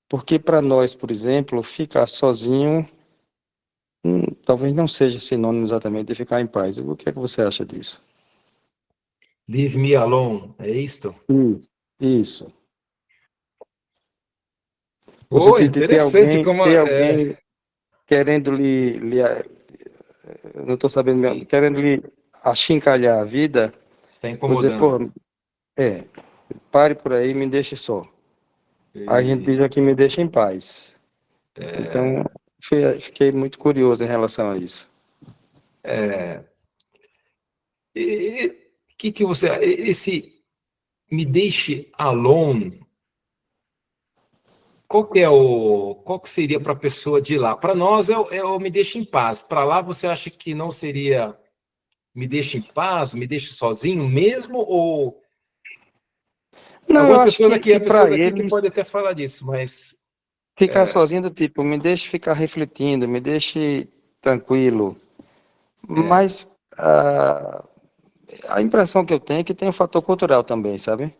Porque para nós, por exemplo, ficar sozinho talvez não seja sinônimo exatamente de ficar em paz. O que é que você acha disso? Leave me alone, é isto? Isso. Isso. No Pô, sentido de interessante como ter alguém querendo eu não estou sabendo mesmo, sim, querendo lhe achincalhar a vida, está você, incomodando. pô, é, pare por aí, me deixe só. Aí a gente diz aqui, Isso. me deixa em paz. Então, fiquei muito curioso em relação a isso. E que você, esse me deixe alone, qual que seria para a pessoa de lá? Para nós é o me deixe em paz. Para lá você acha que não seria me deixe em paz, me deixe sozinho mesmo? Ou Não, eu algumas acho pessoas aqui, que há pessoas para aqui que eles, podem até falar disso, mas ficar sozinho do tipo, me deixe ficar refletindo, me deixe tranquilo. Mas a impressão que eu tenho é que tem um fator cultural também, sabe?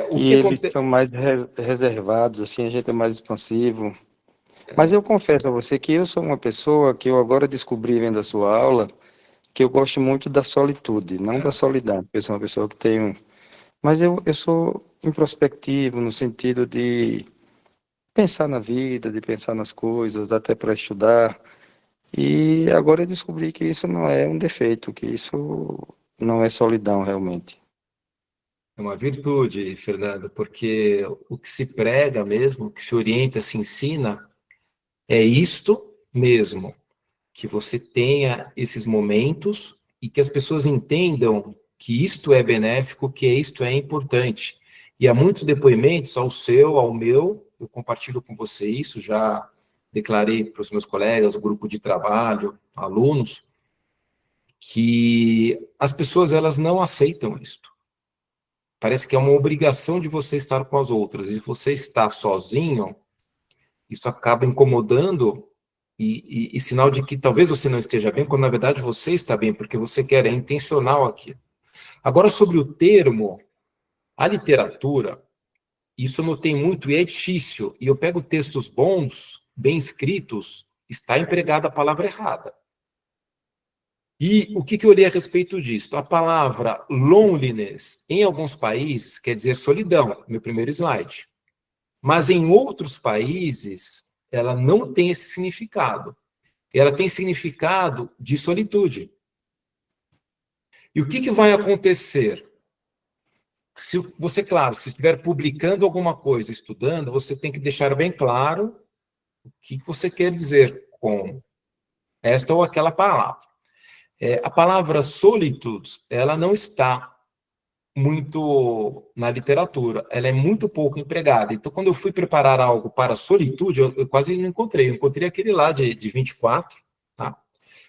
o Que que eles acontece? são mais reservados, assim, a gente é mais expansivo. Mas eu confesso a você que eu sou uma pessoa que eu agora descobri vendo a sua aula, que eu gosto muito da solitude, não da solidão, porque eu sou uma pessoa que tenho. Mas eu sou introspectivo no sentido de pensar na vida, de pensar nas coisas, até para estudar. E agora eu descobri que isso não é um defeito, que isso não é solidão realmente. É uma virtude, Fernando, porque o que se prega mesmo, o que se orienta, se ensina, é isto, mesmo que você tenha esses momentos e que as pessoas entendam que isto é benéfico, que isto é importante. E há muitos depoimentos, ao seu, ao meu, eu compartilho com você isso, já declarei para os meus colegas, o grupo de trabalho, alunos, que as pessoas, elas não aceitam isto. Parece que é uma obrigação de você estar com as outras. E se você está sozinho, isso acaba incomodando e sinal de que talvez você não esteja bem, quando na verdade você está bem, porque você quer, é intencional aqui. Agora, sobre o termo, a literatura, isso eu notei muito e é difícil. E eu pego textos bons, bem escritos, está empregada a palavra errada. E o que eu li a respeito disso? A palavra loneliness, em alguns países, quer dizer solidão, meu primeiro slide. Mas em outros países, ela não tem esse significado. Ela tem significado de solitude. E o que vai acontecer? Se você, claro, se estiver publicando alguma coisa, estudando, você tem que deixar bem claro o que você quer dizer com esta ou aquela palavra. A palavra solitude, ela não está muito na literatura, ela é muito pouco empregada. Então, quando eu fui preparar algo para solitude, eu quase não encontrei. Eu encontrei aquele lá de 24, tá?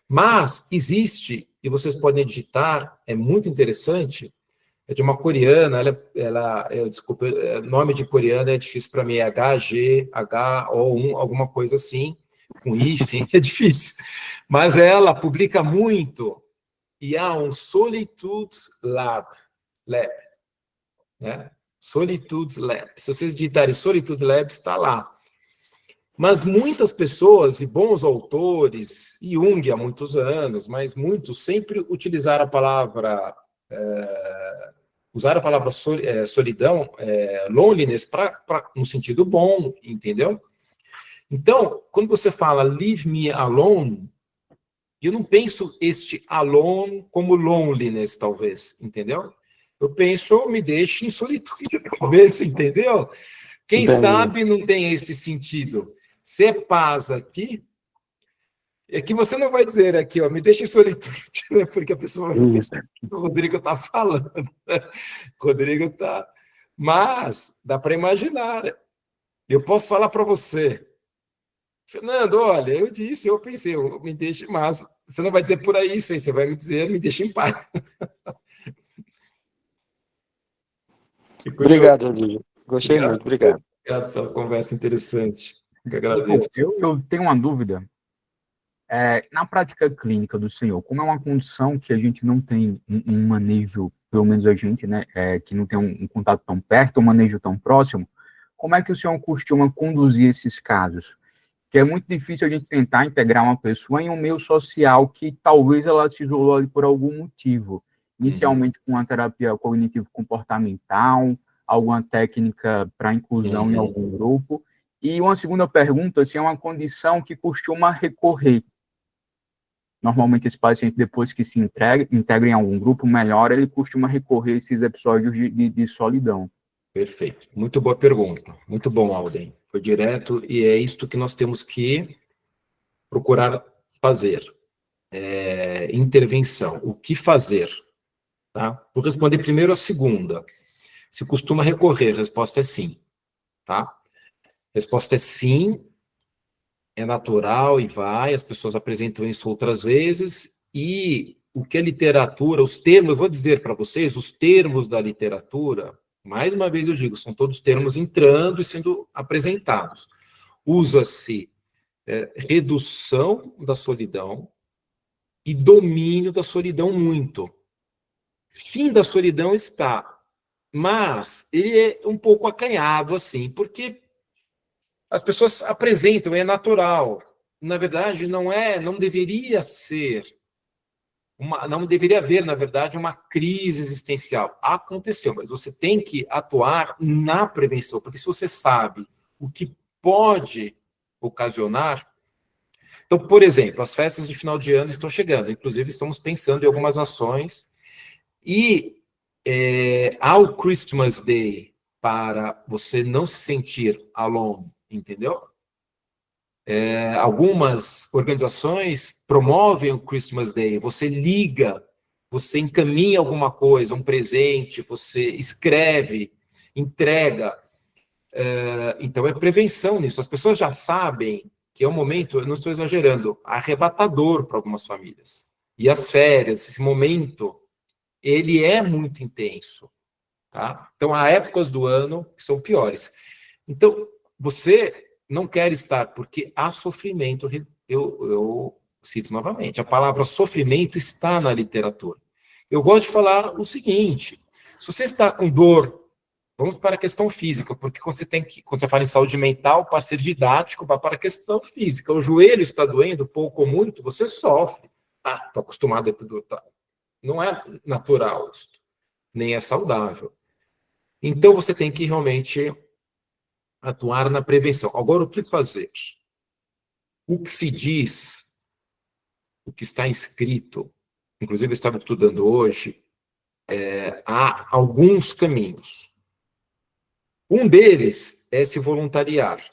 Mas existe, e vocês podem digitar, é muito interessante, é de uma coreana, desculpa, o nome de coreana é difícil para mim, é HGHO1, alguma coisa assim, com hífen, é difícil. Mas ela publica muito, e há um Solitude Lab, né? Solitude Lab. Se vocês digitarem Solitude Lab, está lá. Mas muitas pessoas e bons autores, Jung há muitos anos, mas muitos sempre utilizaram a palavra solidão, loneliness, no sentido bom, entendeu? Então, quando você fala leave me alone, eu não penso este alone como loneliness, talvez, entendeu? Eu penso, me deixe em solitude, talvez, entendeu? Quem Entendi. sabe não tem esse sentido. Se é paz aqui, é que você não vai dizer aqui, ó, me deixe em solitude, né? Porque a pessoa vai pensar que o Rodrigo está falando. O Rodrigo está... Mas dá para imaginar. Eu posso falar para você, Fernando, olha, eu pensei, me deixe, mas você não vai dizer por aí isso aí, você vai me dizer, me deixe em paz. Obrigado, Rodrigo. Gostei muito, obrigado. Obrigado pela conversa interessante. Eu Bom, agradeço. eu tenho uma dúvida. Na prática clínica do senhor, como é uma condição que a gente não tem um manejo, pelo menos a gente, né, que não tem um contato tão perto, um manejo tão próximo, como é que o senhor costuma conduzir esses casos? Que é muito difícil a gente tentar integrar uma pessoa em um meio social que talvez ela se isolou ali por algum motivo. Inicialmente com uma terapia cognitivo-comportamental, alguma técnica para inclusão em algum grupo. E uma segunda pergunta, se é uma condição que costuma recorrer. Normalmente esse paciente, depois que se integra em algum grupo, melhor, ele costuma recorrer a esses episódios de solidão. Perfeito. Muito boa pergunta. Muito bom, Alden. Foi direto e é isto que nós temos que procurar fazer. Intervenção. O que fazer? Tá? Vou responder primeiro a segunda. Se costuma recorrer, a resposta é sim. Tá? A resposta é sim, é natural e vai, as pessoas apresentam isso outras vezes, e o que a literatura, os termos, eu vou dizer para vocês, os termos da literatura, mais uma vez eu digo, são todos termos entrando e sendo apresentados. Usa-se redução da solidão e domínio da solidão muito. Fim da solidão está, mas ele é um pouco acanhado, assim, porque as pessoas apresentam, é natural. Na verdade, não deveria ser, não deveria haver, na verdade, uma crise existencial. Aconteceu, mas você tem que atuar na prevenção, porque se você sabe o que pode ocasionar. Então, por exemplo, as festas de final de ano estão chegando, inclusive estamos pensando em algumas ações, e ao Christmas Day, para você não se sentir alone, entendeu? Algumas organizações promovem o Christmas Day, você liga, você encaminha alguma coisa, um presente, você escreve, entrega. Então, é prevenção nisso. As pessoas já sabem que é um momento, eu não estou exagerando, arrebatador para algumas famílias. E as férias, esse momento, ele é muito intenso. Tá? Então, há épocas do ano que são piores. Então, você não quer estar, porque há sofrimento. Eu cito novamente, a palavra sofrimento está na literatura. Eu gosto de falar o seguinte, se você está com dor, vamos para a questão física, porque quando você fala em saúde mental, para ser didático, vai para a questão física. O joelho está doendo, pouco ou muito, você sofre. Estou acostumado a tudo. Tá. Não é natural isso, nem é saudável. Então, você tem que realmente atuar na prevenção. Agora, o que fazer? O que se diz, o que está escrito, inclusive eu estava estudando hoje, há alguns caminhos. Um deles é se voluntariar.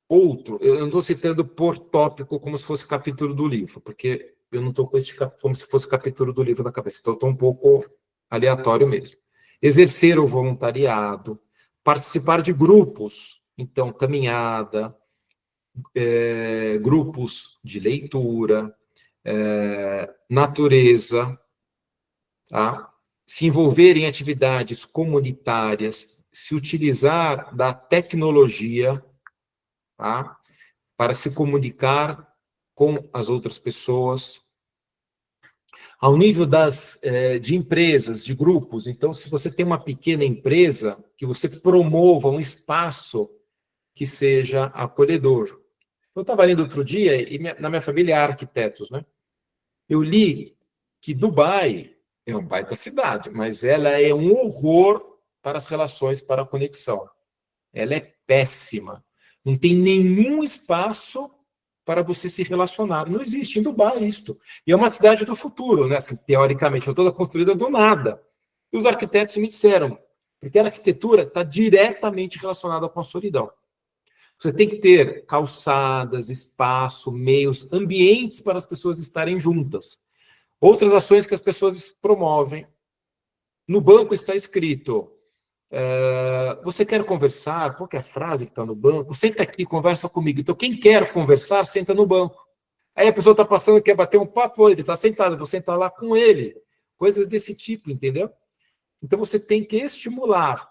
Outro, eu não estou citando por tópico como se fosse capítulo do livro, porque eu não estou com como se fosse capítulo do livro na cabeça, então estou um pouco aleatório mesmo. Exercer o voluntariado, participar de grupos, então, caminhada, grupos de leitura, natureza, tá? Se envolver em atividades comunitárias, se utilizar da tecnologia, tá? Para se comunicar com as outras pessoas. Ao nível de empresas, de grupos, então, se você tem uma pequena empresa, que você promova um espaço que seja acolhedor. Eu estava lendo outro dia, e na minha família há arquitetos, né? Eu li que Dubai é uma baita cidade, mas ela é um horror para as relações, para a conexão. Ela é péssima. Não tem nenhum espaço para você se relacionar. Não existe em Dubai isto. E é uma cidade do futuro, né? Assim, teoricamente, foi toda construída do nada. E os arquitetos me disseram, porque a arquitetura está diretamente relacionada com a solidão. Você tem que ter calçadas, espaço, meios, ambientes para as pessoas estarem juntas. Outras ações que as pessoas promovem. No banco está escrito, você quer conversar? Qual que é a frase que está no banco? Senta aqui, conversa comigo. Então, quem quer conversar, senta no banco. Aí a pessoa está passando, quer bater um papo, ele está sentado, eu vou sentar lá com ele. Coisas desse tipo, entendeu? Então, você tem que estimular.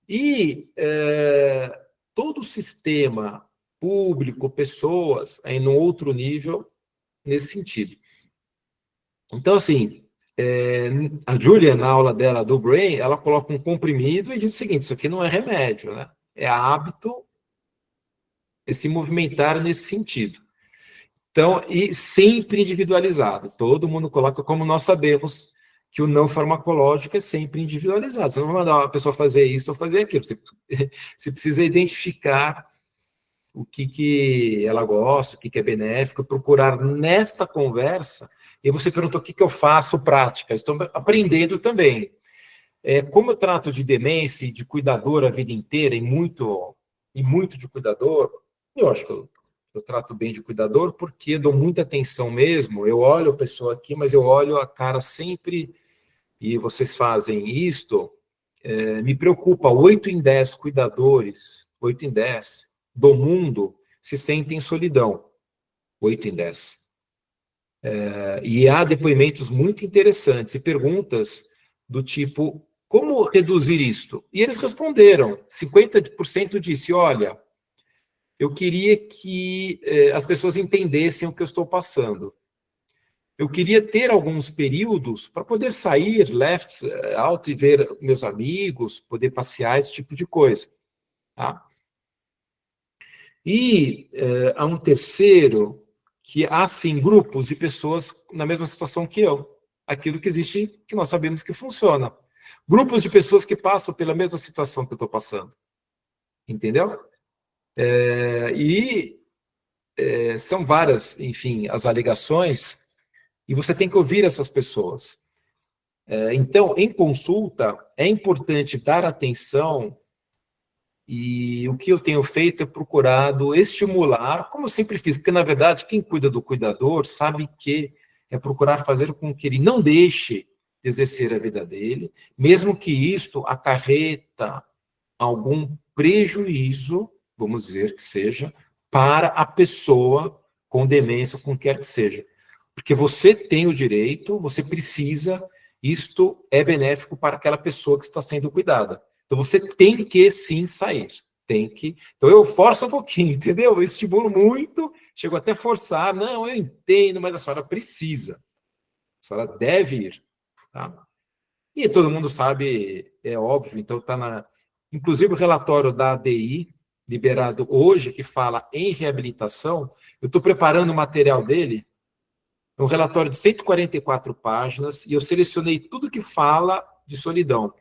E todo o sistema público, pessoas, aí num outro nível, nesse sentido. Então, assim, a Julia, na aula dela do Brain, ela coloca um comprimido e diz o seguinte, isso aqui não é remédio, né? É hábito se movimentar nesse sentido. Então, e sempre individualizado. Todo mundo coloca, como nós sabemos, que o não farmacológico é sempre individualizado. Você não vai mandar uma pessoa fazer isso ou fazer aquilo. Você precisa identificar o que ela gosta, o que é benéfico, procurar nesta conversa. E você perguntou o que eu faço prática. Estou aprendendo também. Como eu trato de demência e de cuidador a vida inteira, e muito de cuidador, eu acho que eu trato bem de cuidador porque dou muita atenção mesmo. Eu olho a pessoa aqui, mas eu olho a cara sempre, e vocês fazem isto, me preocupa, 8 em 10 cuidadores, 8 em 10 do mundo se sentem em solidão, 8 em 10. E há depoimentos muito interessantes e perguntas do tipo, como reduzir isto? E eles responderam, 50% disse, olha, eu queria que as pessoas entendessem o que eu estou passando. Eu queria ter alguns períodos para poder sair, left out, e ver meus amigos, poder passear, esse tipo de coisa. Tá? E há um terceiro, que há, sim, grupos de pessoas na mesma situação que eu. Aquilo que existe, que nós sabemos que funciona. Grupos de pessoas que passam pela mesma situação que eu estou passando. Entendeu? São várias, enfim, as alegações, e você tem que ouvir essas pessoas. Então, em consulta, é importante dar atenção E o que eu tenho feito é procurado estimular, como eu sempre fiz, porque, na verdade, quem cuida do cuidador sabe que é procurar fazer com que ele não deixe de exercer a vida dele, mesmo que isto acarreta algum prejuízo, vamos dizer que seja, para a pessoa com demência, com quer que seja. Porque você tem o direito, você precisa, isto é benéfico para aquela pessoa que está sendo cuidada. Então você tem que sim sair, tem que. Então eu forço um pouquinho, entendeu? Eu estimulo muito, chego até a forçar, não, eu entendo, mas a senhora precisa, a senhora deve ir, tá? E todo mundo sabe, é óbvio, então está na. Inclusive o relatório da ADI, liberado hoje, que fala em reabilitação, eu estou preparando o material dele, é um relatório de 144 páginas, e eu selecionei tudo que fala de solidão.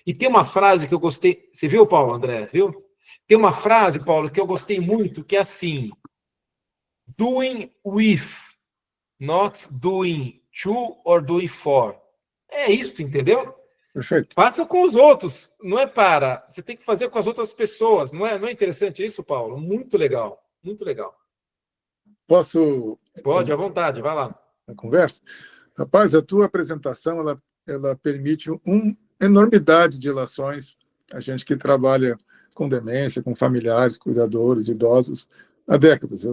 E tem uma frase que eu gostei, você viu, Paulo, André, viu? Tem uma frase, Paulo, que eu gostei muito, que é assim, doing with, not doing to or doing for. É isso, entendeu? Perfeito. Faça com os outros, não é para. Você tem que fazer com as outras pessoas, não é interessante isso, Paulo? Muito legal, muito legal. Posso... Pode, à vontade, vai lá. A conversa? Rapaz, a tua apresentação, ela permite uma enormidade de ilações. A gente que trabalha com demência, com familiares, cuidadores, idosos, há décadas.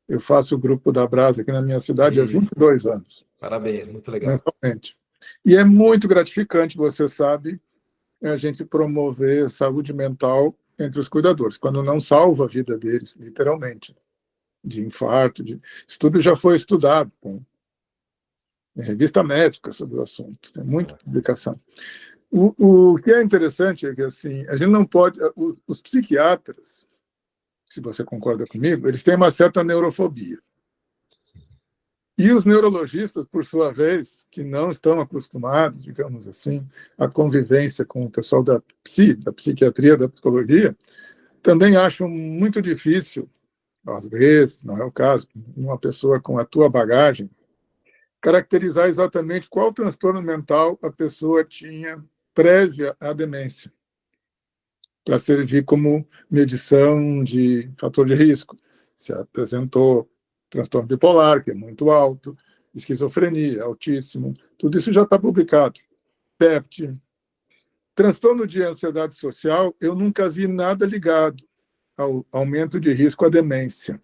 Eu faço o grupo da Brasa aqui na minha cidade há 22 anos. Parabéns, muito legal. Mensalmente. E é muito gratificante, você sabe, a gente promover saúde mental entre os cuidadores, quando não salva a vida deles, literalmente, de infarto. Isso tudo já foi estudado com revista médica sobre o assunto, tem muita publicação. O que é interessante é que assim, a gente não pode... Os psiquiatras, se você concorda comigo, eles têm uma certa neurofobia. E os neurologistas, por sua vez, que não estão acostumados, digamos assim, à convivência com o pessoal da psiquiatria, da psicologia, também acham muito difícil, às vezes, não é o caso, uma pessoa com a tua bagagem, caracterizar exatamente qual transtorno mental a pessoa tinha prévia à demência, para servir como medição de fator de risco. Se apresentou transtorno bipolar, que é muito alto, esquizofrenia, altíssimo, tudo isso já está publicado. TEPT. Transtorno de ansiedade social, eu nunca vi nada ligado ao aumento de risco à demência.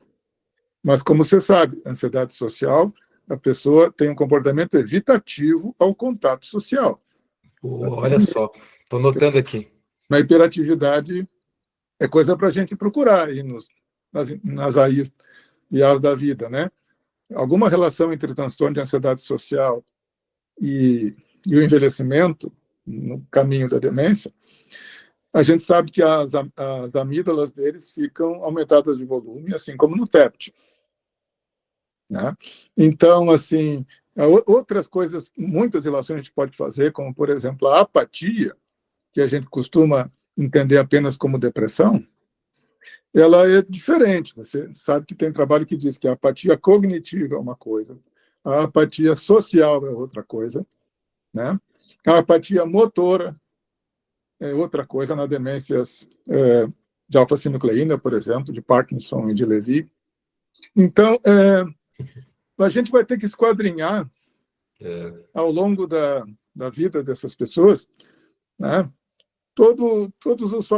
Mas, como você sabe, ansiedade social, a pessoa tem um comportamento evitativo ao contato social. Olha só, estou notando aqui. Na hiperatividade, é coisa para a gente procurar aí nas AIs e as da vida, né? Alguma relação entre transtorno de ansiedade social e o envelhecimento no caminho da demência. A gente sabe que as amígdalas deles ficam aumentadas de volume, assim como no TEPT. Né? Então, assim, outras coisas, muitas relações a gente pode fazer, como, por exemplo, a apatia, que a gente costuma entender apenas como depressão, ela é diferente. Você sabe que tem trabalho que diz que a apatia cognitiva é uma coisa, a apatia social é outra coisa, né? A apatia motora é outra coisa na demências de alfa-sinucleína, por exemplo, de Parkinson e de Levy. Então, a gente vai ter que esquadrinhar ao longo da vida dessas pessoas, né? Todos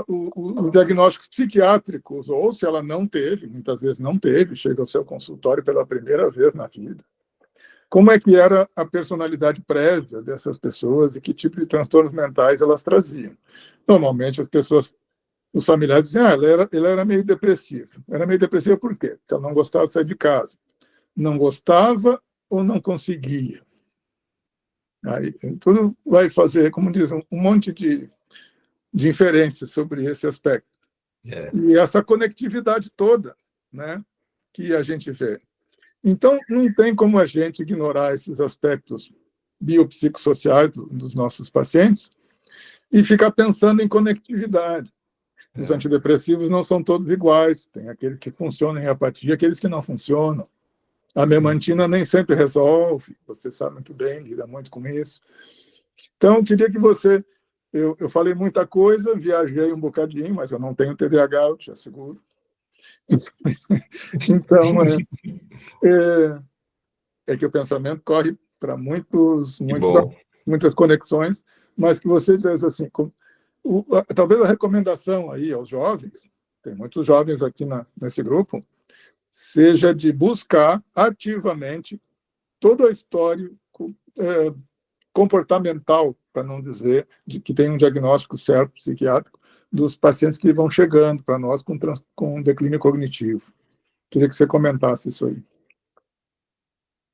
os diagnósticos psiquiátricos, ou se ela não teve, muitas vezes não teve, chega ao seu consultório pela primeira vez na vida. Como é que era a personalidade prévia dessas pessoas e que tipo de transtornos mentais elas traziam? Normalmente as pessoas, os familiares dizem, ele era meio depressivo. Era meio depressivo por quê? Porque ela não gostava de sair de casa. Não gostava ou não conseguia. Aí tudo vai fazer, como dizem, um monte de inferências sobre esse aspecto. E essa conectividade toda, né, que a gente vê. Então, não tem como a gente ignorar esses aspectos biopsicossociais dos nossos pacientes e ficar pensando em conectividade. Os antidepressivos não são todos iguais, tem aqueles que funcionam em apatia, aqueles que não funcionam. A memantina nem sempre resolve, você sabe muito bem, lida muito com isso. Então, eu queria que você Eu falei muita coisa, viajei um bocadinho, mas eu não tenho TDAH, eu te asseguro. Então, é que o pensamento corre para Que bom. muitas conexões, mas que você diz assim, talvez a recomendação aí aos jovens, tem muitos jovens aqui nesse grupo, seja de buscar ativamente todo o histórico comportamental, para não dizer de que tem um diagnóstico certo psiquiátrico, dos pacientes que vão chegando para nós com declínio cognitivo. Queria que você comentasse isso aí.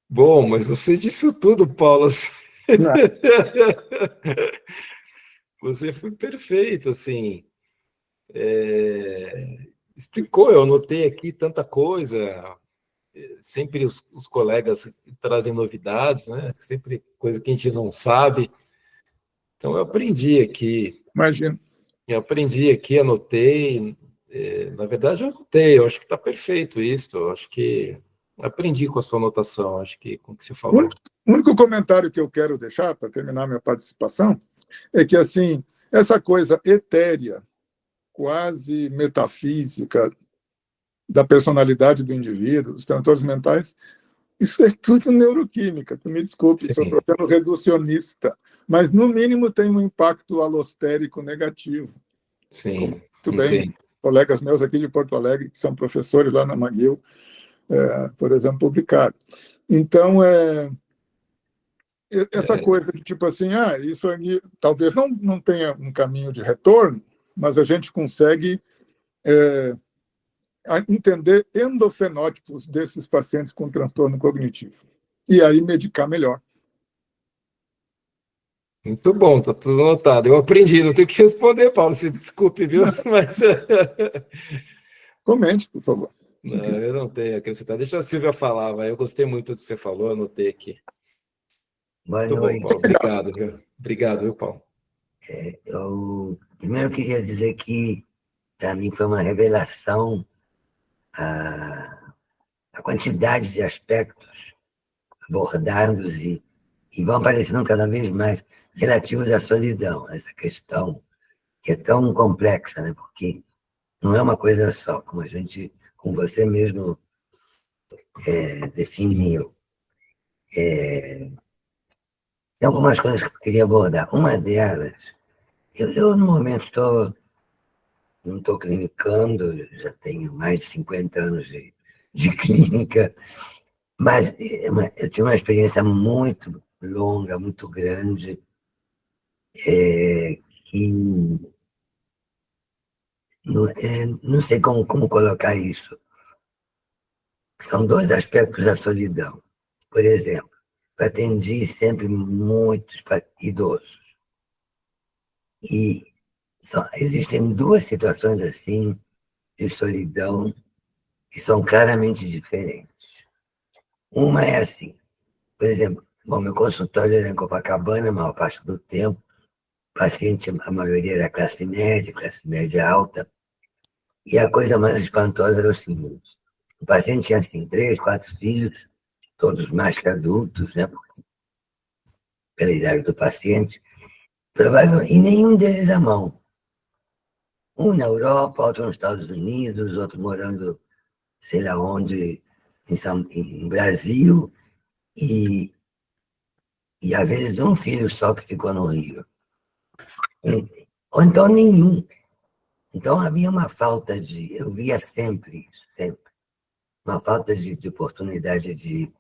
Bom, mas você disse tudo, Paulo. Não. Você foi perfeito, assim. Explicou, eu anotei aqui tanta coisa. Sempre os colegas trazem novidades, né? Sempre coisa que a gente não sabe. Então, Imagino. Anotei. Na verdade, eu anotei, eu acho que está perfeito isso. Eu acho que aprendi com a sua anotação, acho que com o que você falou. O único comentário que eu quero deixar, para terminar minha participação, é que, assim, essa coisa etérea, quase metafísica, da personalidade do indivíduo, dos transtornos mentais, isso é tudo neuroquímica. Tu me desculpe, Sim. sou sendo reducionista, mas, no mínimo, tem um impacto alostérico negativo. Sim, Muito bem, colegas meus aqui de Porto Alegre, que são professores lá na McGill, por exemplo, publicaram. Então, essa coisa de tipo assim, isso aqui talvez não tenha um caminho de retorno, mas a gente consegue entender endofenótipos desses pacientes com transtorno cognitivo. E aí medicar melhor. Muito bom, tá tudo anotado. Eu aprendi, não tenho que responder, Paulo, se desculpe, viu? Mas Comente, por favor. não, eu não tenho a acrescentar. Deixa a Silvia falar, vai. Eu gostei muito do que você falou, anotei aqui. Boa Muito bom, noite. Paulo. Obrigado, viu? Obrigado, viu, Paulo? Eu primeiro queria dizer que, para mim, foi uma revelação a quantidade de aspectos abordados e vão aparecendo cada vez mais relativos à solidão, essa questão que é tão complexa, né? Porque não é uma coisa só, como você mesmo definiu. Tem algumas coisas que eu queria abordar. Uma delas, eu no momento não estou clinicando, já tenho mais de 50 anos de clínica, mas eu tive uma experiência muito longa, muito grande, que não sei como colocar isso. São dois aspectos da solidão. Por exemplo, eu atendi sempre muitos idosos. E existem duas situações assim de solidão que são claramente diferentes. Uma é assim, por exemplo, meu consultório era em Copacabana, a maior parte do tempo, paciente, a maioria era classe média alta, e a coisa mais espantosa era o seguinte, o paciente tinha, assim, 3, 4 filhos, todos mais que adultos, né, pela idade do paciente, provavelmente, e nenhum deles à mão. Um na Europa, outro nos Estados Unidos, outro morando, sei lá onde, em Brasil, e às vezes um filho só que ficou no Rio. Ou então nenhum. Então havia uma falta eu via sempre isso, sempre, uma falta de oportunidade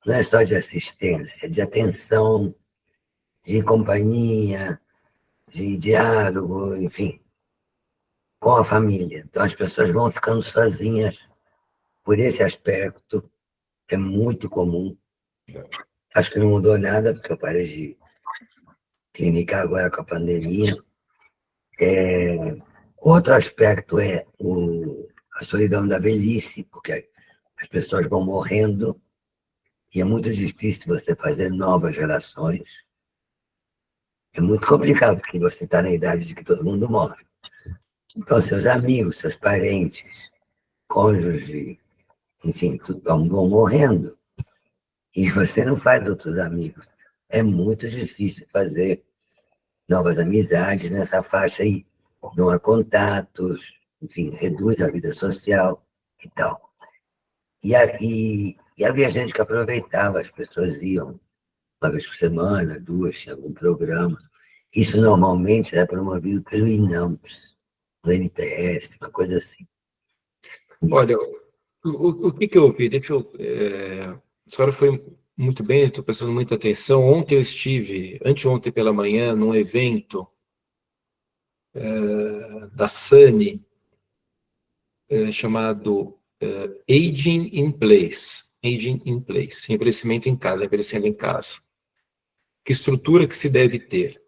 não é só de assistência, de atenção, de companhia, de diálogo, enfim, com a família. Então as pessoas vão ficando sozinhas por esse aspecto, é muito comum. Acho que não mudou nada, porque eu parei de clinicar agora com a pandemia. Outro aspecto é a solidão da velhice, porque as pessoas vão morrendo e é muito difícil você fazer novas relações. É muito complicado, porque você está na idade de que todo mundo morre. Então, seus amigos, seus parentes, cônjuge, enfim, tudo vão morrendo. E você não faz outros amigos. É muito difícil fazer novas amizades nessa faixa aí. Não há contatos, enfim, reduz a vida social e tal. E havia gente que aproveitava, as pessoas iam uma vez por semana, duas, tinha algum programa. Isso normalmente era promovido pelo INAMPS, no NPS, uma coisa assim. Olha, o que eu ouvi? A senhora foi muito bem, estou prestando muita atenção. Ontem eu estive, anteontem pela manhã, num evento da SANI, chamado Aging in Place. Aging in Place, envelhecimento em casa, envelhecendo em casa. Que estrutura que se deve ter?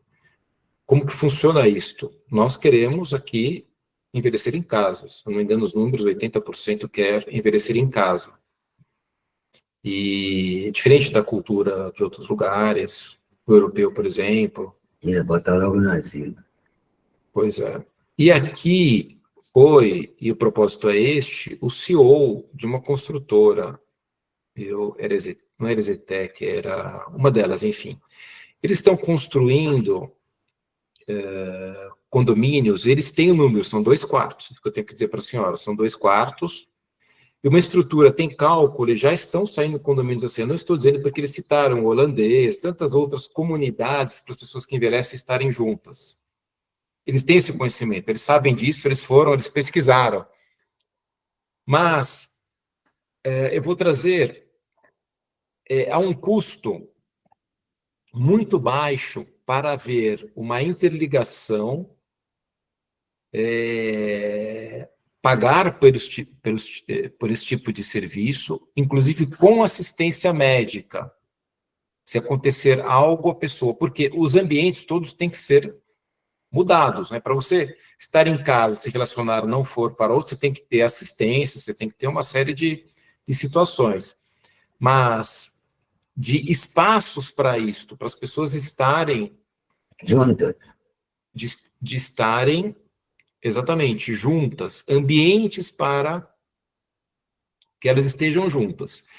Como que funciona isto? Nós queremos aqui envelhecer em casa. Se não me engano os números, 80% quer envelhecer em casa. E diferente da cultura de outros lugares, o europeu, por exemplo. Ia botar logo no asilo. Pois é. E aqui foi, e o propósito é este, o CEO de uma construtora, não era Exetec, era uma delas, enfim. Eles estão construindo condomínios, eles têm um número, são 2 quartos, isso que eu tenho que dizer para a senhora, são 2 quartos, e uma estrutura tem cálculo, e já estão saindo condomínios assim, eu não estou dizendo porque eles citaram o holandês, tantas outras comunidades para as pessoas que envelhecem estarem juntas. Eles têm esse conhecimento, eles sabem disso, eles pesquisaram. Mas, eu vou trazer, há um custo muito baixo para haver uma interligação, pagar por esse tipo de serviço, inclusive com assistência médica, se acontecer algo à pessoa, porque os ambientes todos têm que ser mudados, né? Para você estar em casa, se relacionar, não for para outro, você tem que ter assistência, você tem que ter uma série de situações. Mas de espaços para isto, para as pessoas estarem Juntas. De estarem exatamente juntas, ambientes para que elas estejam juntas.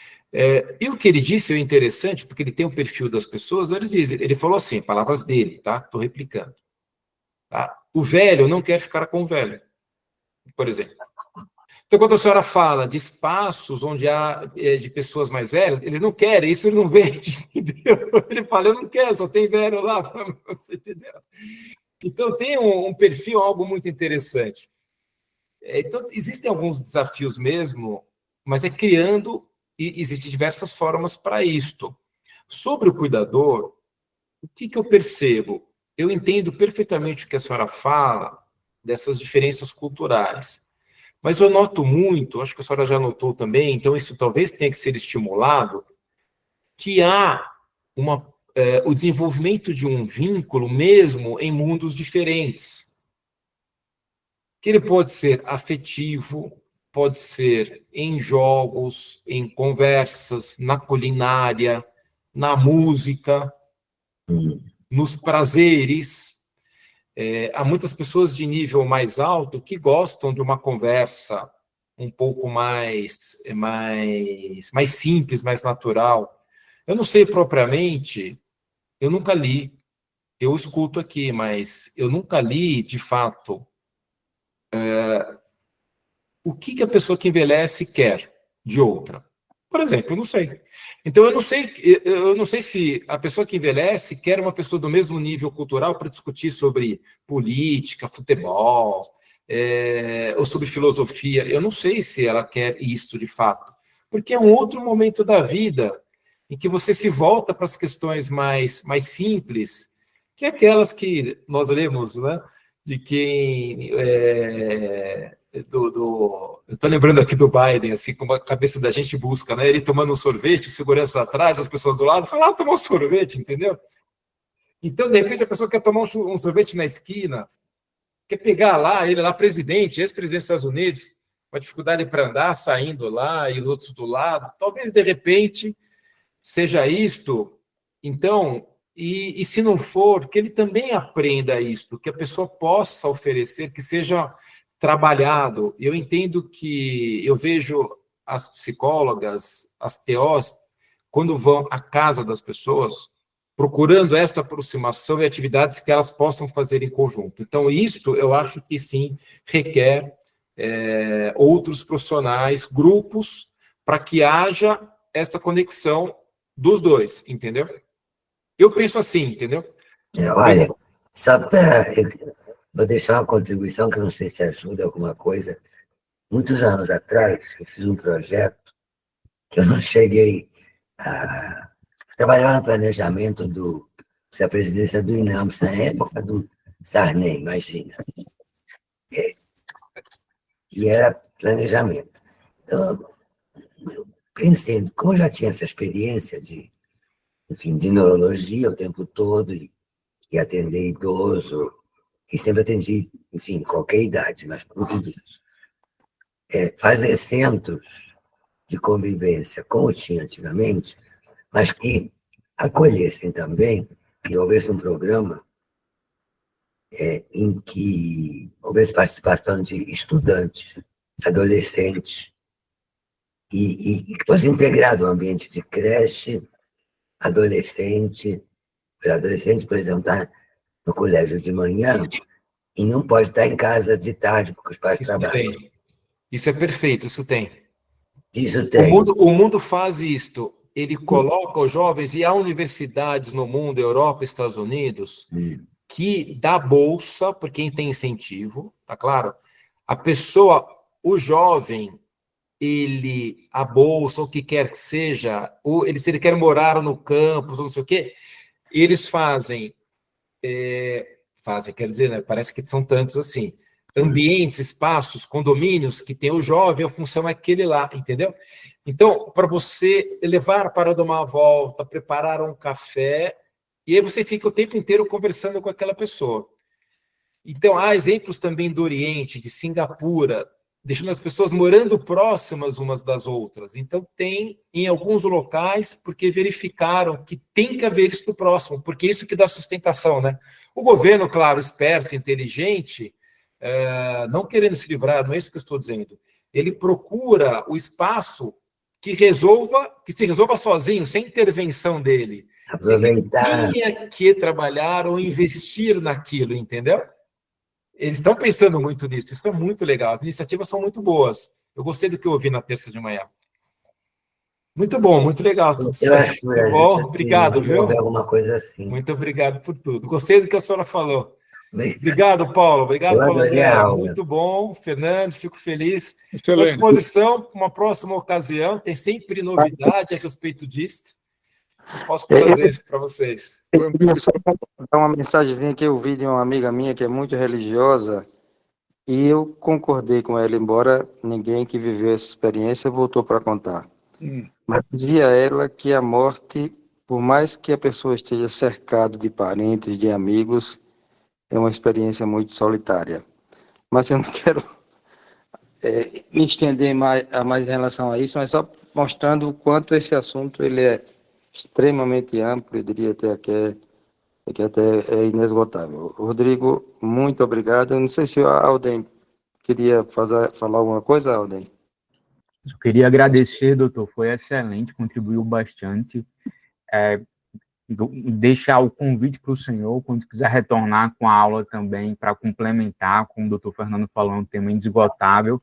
E o que ele disse é interessante, porque ele tem o perfil das pessoas, ele falou assim, palavras dele, tá? Estou replicando. Tá? O velho não quer ficar com o velho, por exemplo. Então, quando a senhora fala de espaços onde há de pessoas mais velhas, ele não quer, isso ele não vende, entendeu? Ele fala, eu não quero, só tem velho lá, você entendeu? Então, tem um perfil, algo muito interessante. Então, existem alguns desafios mesmo, mas é criando, e existem diversas formas para isto. Sobre o cuidador, o que eu percebo? Eu entendo perfeitamente o que a senhora fala, dessas diferenças culturais. Mas eu noto muito, acho que a senhora já notou também, então isso talvez tenha que ser estimulado, que há o desenvolvimento de um vínculo mesmo em mundos diferentes. Que ele pode ser afetivo, pode ser em jogos, em conversas, na culinária, na música, nos prazeres. Há muitas pessoas de nível mais alto que gostam de uma conversa um pouco mais simples, mais natural. Eu não sei propriamente, eu nunca li, eu escuto aqui, mas eu nunca li, de fato, o que a pessoa que envelhece quer de outra. Por exemplo, eu não sei. Então, eu não sei se a pessoa que envelhece quer uma pessoa do mesmo nível cultural para discutir sobre política, futebol, ou sobre filosofia. Eu não sei se ela quer isso de fato, porque é um outro momento da vida em que você se volta para as questões mais simples, que é aquelas que nós lemos, né? De quem... eu estou lembrando aqui do Biden, assim, como a cabeça da gente busca, né? Ele tomando um sorvete, segurança atrás, as pessoas do lado, falam, tomar um sorvete, entendeu? Então, de repente, a pessoa quer tomar um sorvete na esquina, quer pegar lá, ele lá, presidente, ex-presidente dos Estados Unidos, com a dificuldade para andar, saindo lá, e os outros do lado, talvez, de repente, seja isto. Então, e se não for, que ele também aprenda isto, que a pessoa possa oferecer, que seja trabalhado. Eu entendo que eu vejo as psicólogas, as TOs, quando vão à casa das pessoas, procurando esta aproximação e atividades que elas possam fazer em conjunto. Então, isto eu acho que sim requer outros profissionais, grupos, para que haja essa conexão dos dois, entendeu? Eu penso assim, entendeu? Olha, só para... Vou deixar uma contribuição que eu não sei se ajuda alguma coisa. Muitos anos atrás, eu fiz um projeto que eu não cheguei a trabalhar no planejamento da presidência do INAMPS, na época do Sarney, imagina. E era planejamento. Então, eu pensei, como eu já tinha essa experiência enfim, de neurologia o tempo todo, e atender idoso, e sempre atendi, enfim, qualquer idade, mas muito disso. Fazer centros de convivência, como tinha antigamente, mas que acolhessem também, e houvesse um programa em que houvesse participação de estudantes, adolescentes, e que fosse integrado o ambiente de creche, adolescente, por exemplo, está no colégio de manhã e não pode estar em casa de tarde, porque os pais trabalham. Tem. Isso é perfeito, isso tem. Isso tem. O mundo faz isto. Ele coloca os jovens, e há universidades no mundo, Europa, Estados Unidos, que dá bolsa, por quem tem incentivo, tá claro? A pessoa, o jovem, a bolsa, o que quer que seja, se ele quer morar no campus, ou não sei o quê, eles fazem, quer dizer, né, parece que são tantos assim, ambientes, espaços, condomínios, que tem o jovem, a função é aquele lá, entendeu? Então, para você levar para dar uma volta, preparar um café, e aí você fica o tempo inteiro conversando com aquela pessoa. Então, há exemplos também do Oriente, de Singapura, deixando as pessoas morando próximas umas das outras. Então, tem em alguns locais, porque verificaram que tem que haver isso próximo, porque isso que dá sustentação, né? O governo, claro, esperto, inteligente, não querendo se livrar, não é isso que eu estou dizendo. Ele procura o espaço que se resolva sozinho, sem intervenção dele. Aproveitar. Sem que tenha que trabalhar ou investir naquilo, entendeu? Eles estão pensando muito nisso, isso é muito legal, as iniciativas são muito boas. Eu gostei do que eu ouvi na terça de manhã. Muito bom, muito legal, tudo certo. Muito bom, obrigado, viu? Alguma coisa assim. Muito obrigado por tudo. Gostei do que a senhora falou. Obrigado, Paulo. Obrigado, Paulo André. Muito bom, Fernando, fico feliz. Estou à disposição para uma próxima ocasião, tem sempre novidade a respeito disso. Posso trazer para vocês. Eu queria só dar uma mensagenzinha que eu vi de uma amiga minha que é muito religiosa e eu concordei com ela, embora ninguém que viveu essa experiência voltou para contar. Mas dizia ela que a morte, por mais que a pessoa esteja cercado de parentes, de amigos, é uma experiência muito solitária. Mas eu não quero me estender mais em relação a isso, mas só mostrando o quanto esse assunto ele é extremamente amplo, eu diria até que até é inesgotável. Rodrigo, muito obrigado. Eu não sei se o Alden queria falar alguma coisa, Alden. Eu queria agradecer, doutor, foi excelente, contribuiu bastante. Deixar o convite para o senhor, quando quiser retornar com a aula também, para complementar, como o doutor Fernando falou, um tema indesgotável,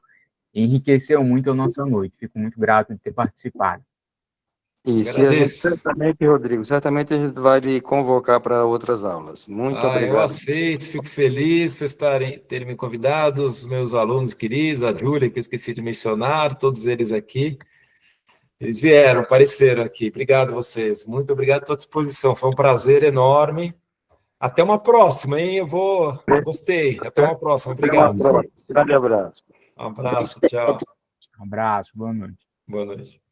enriqueceu muito a nossa noite. Fico muito grato de ter participado. Isso, e a gente certamente, Rodrigo, certamente a gente vai lhe convocar para outras aulas. Muito obrigado. Eu aceito, fico feliz por terem me convidado, os meus alunos queridos, a Júlia, que eu esqueci de mencionar, todos eles aqui. Eles vieram, apareceram aqui. Obrigado a vocês. Muito obrigado, estou à disposição. Foi um prazer enorme. Até uma próxima, hein? Gostei. Até uma próxima. Obrigado. Grande abraço. Um abraço, tchau. Um abraço, boa noite. Boa noite.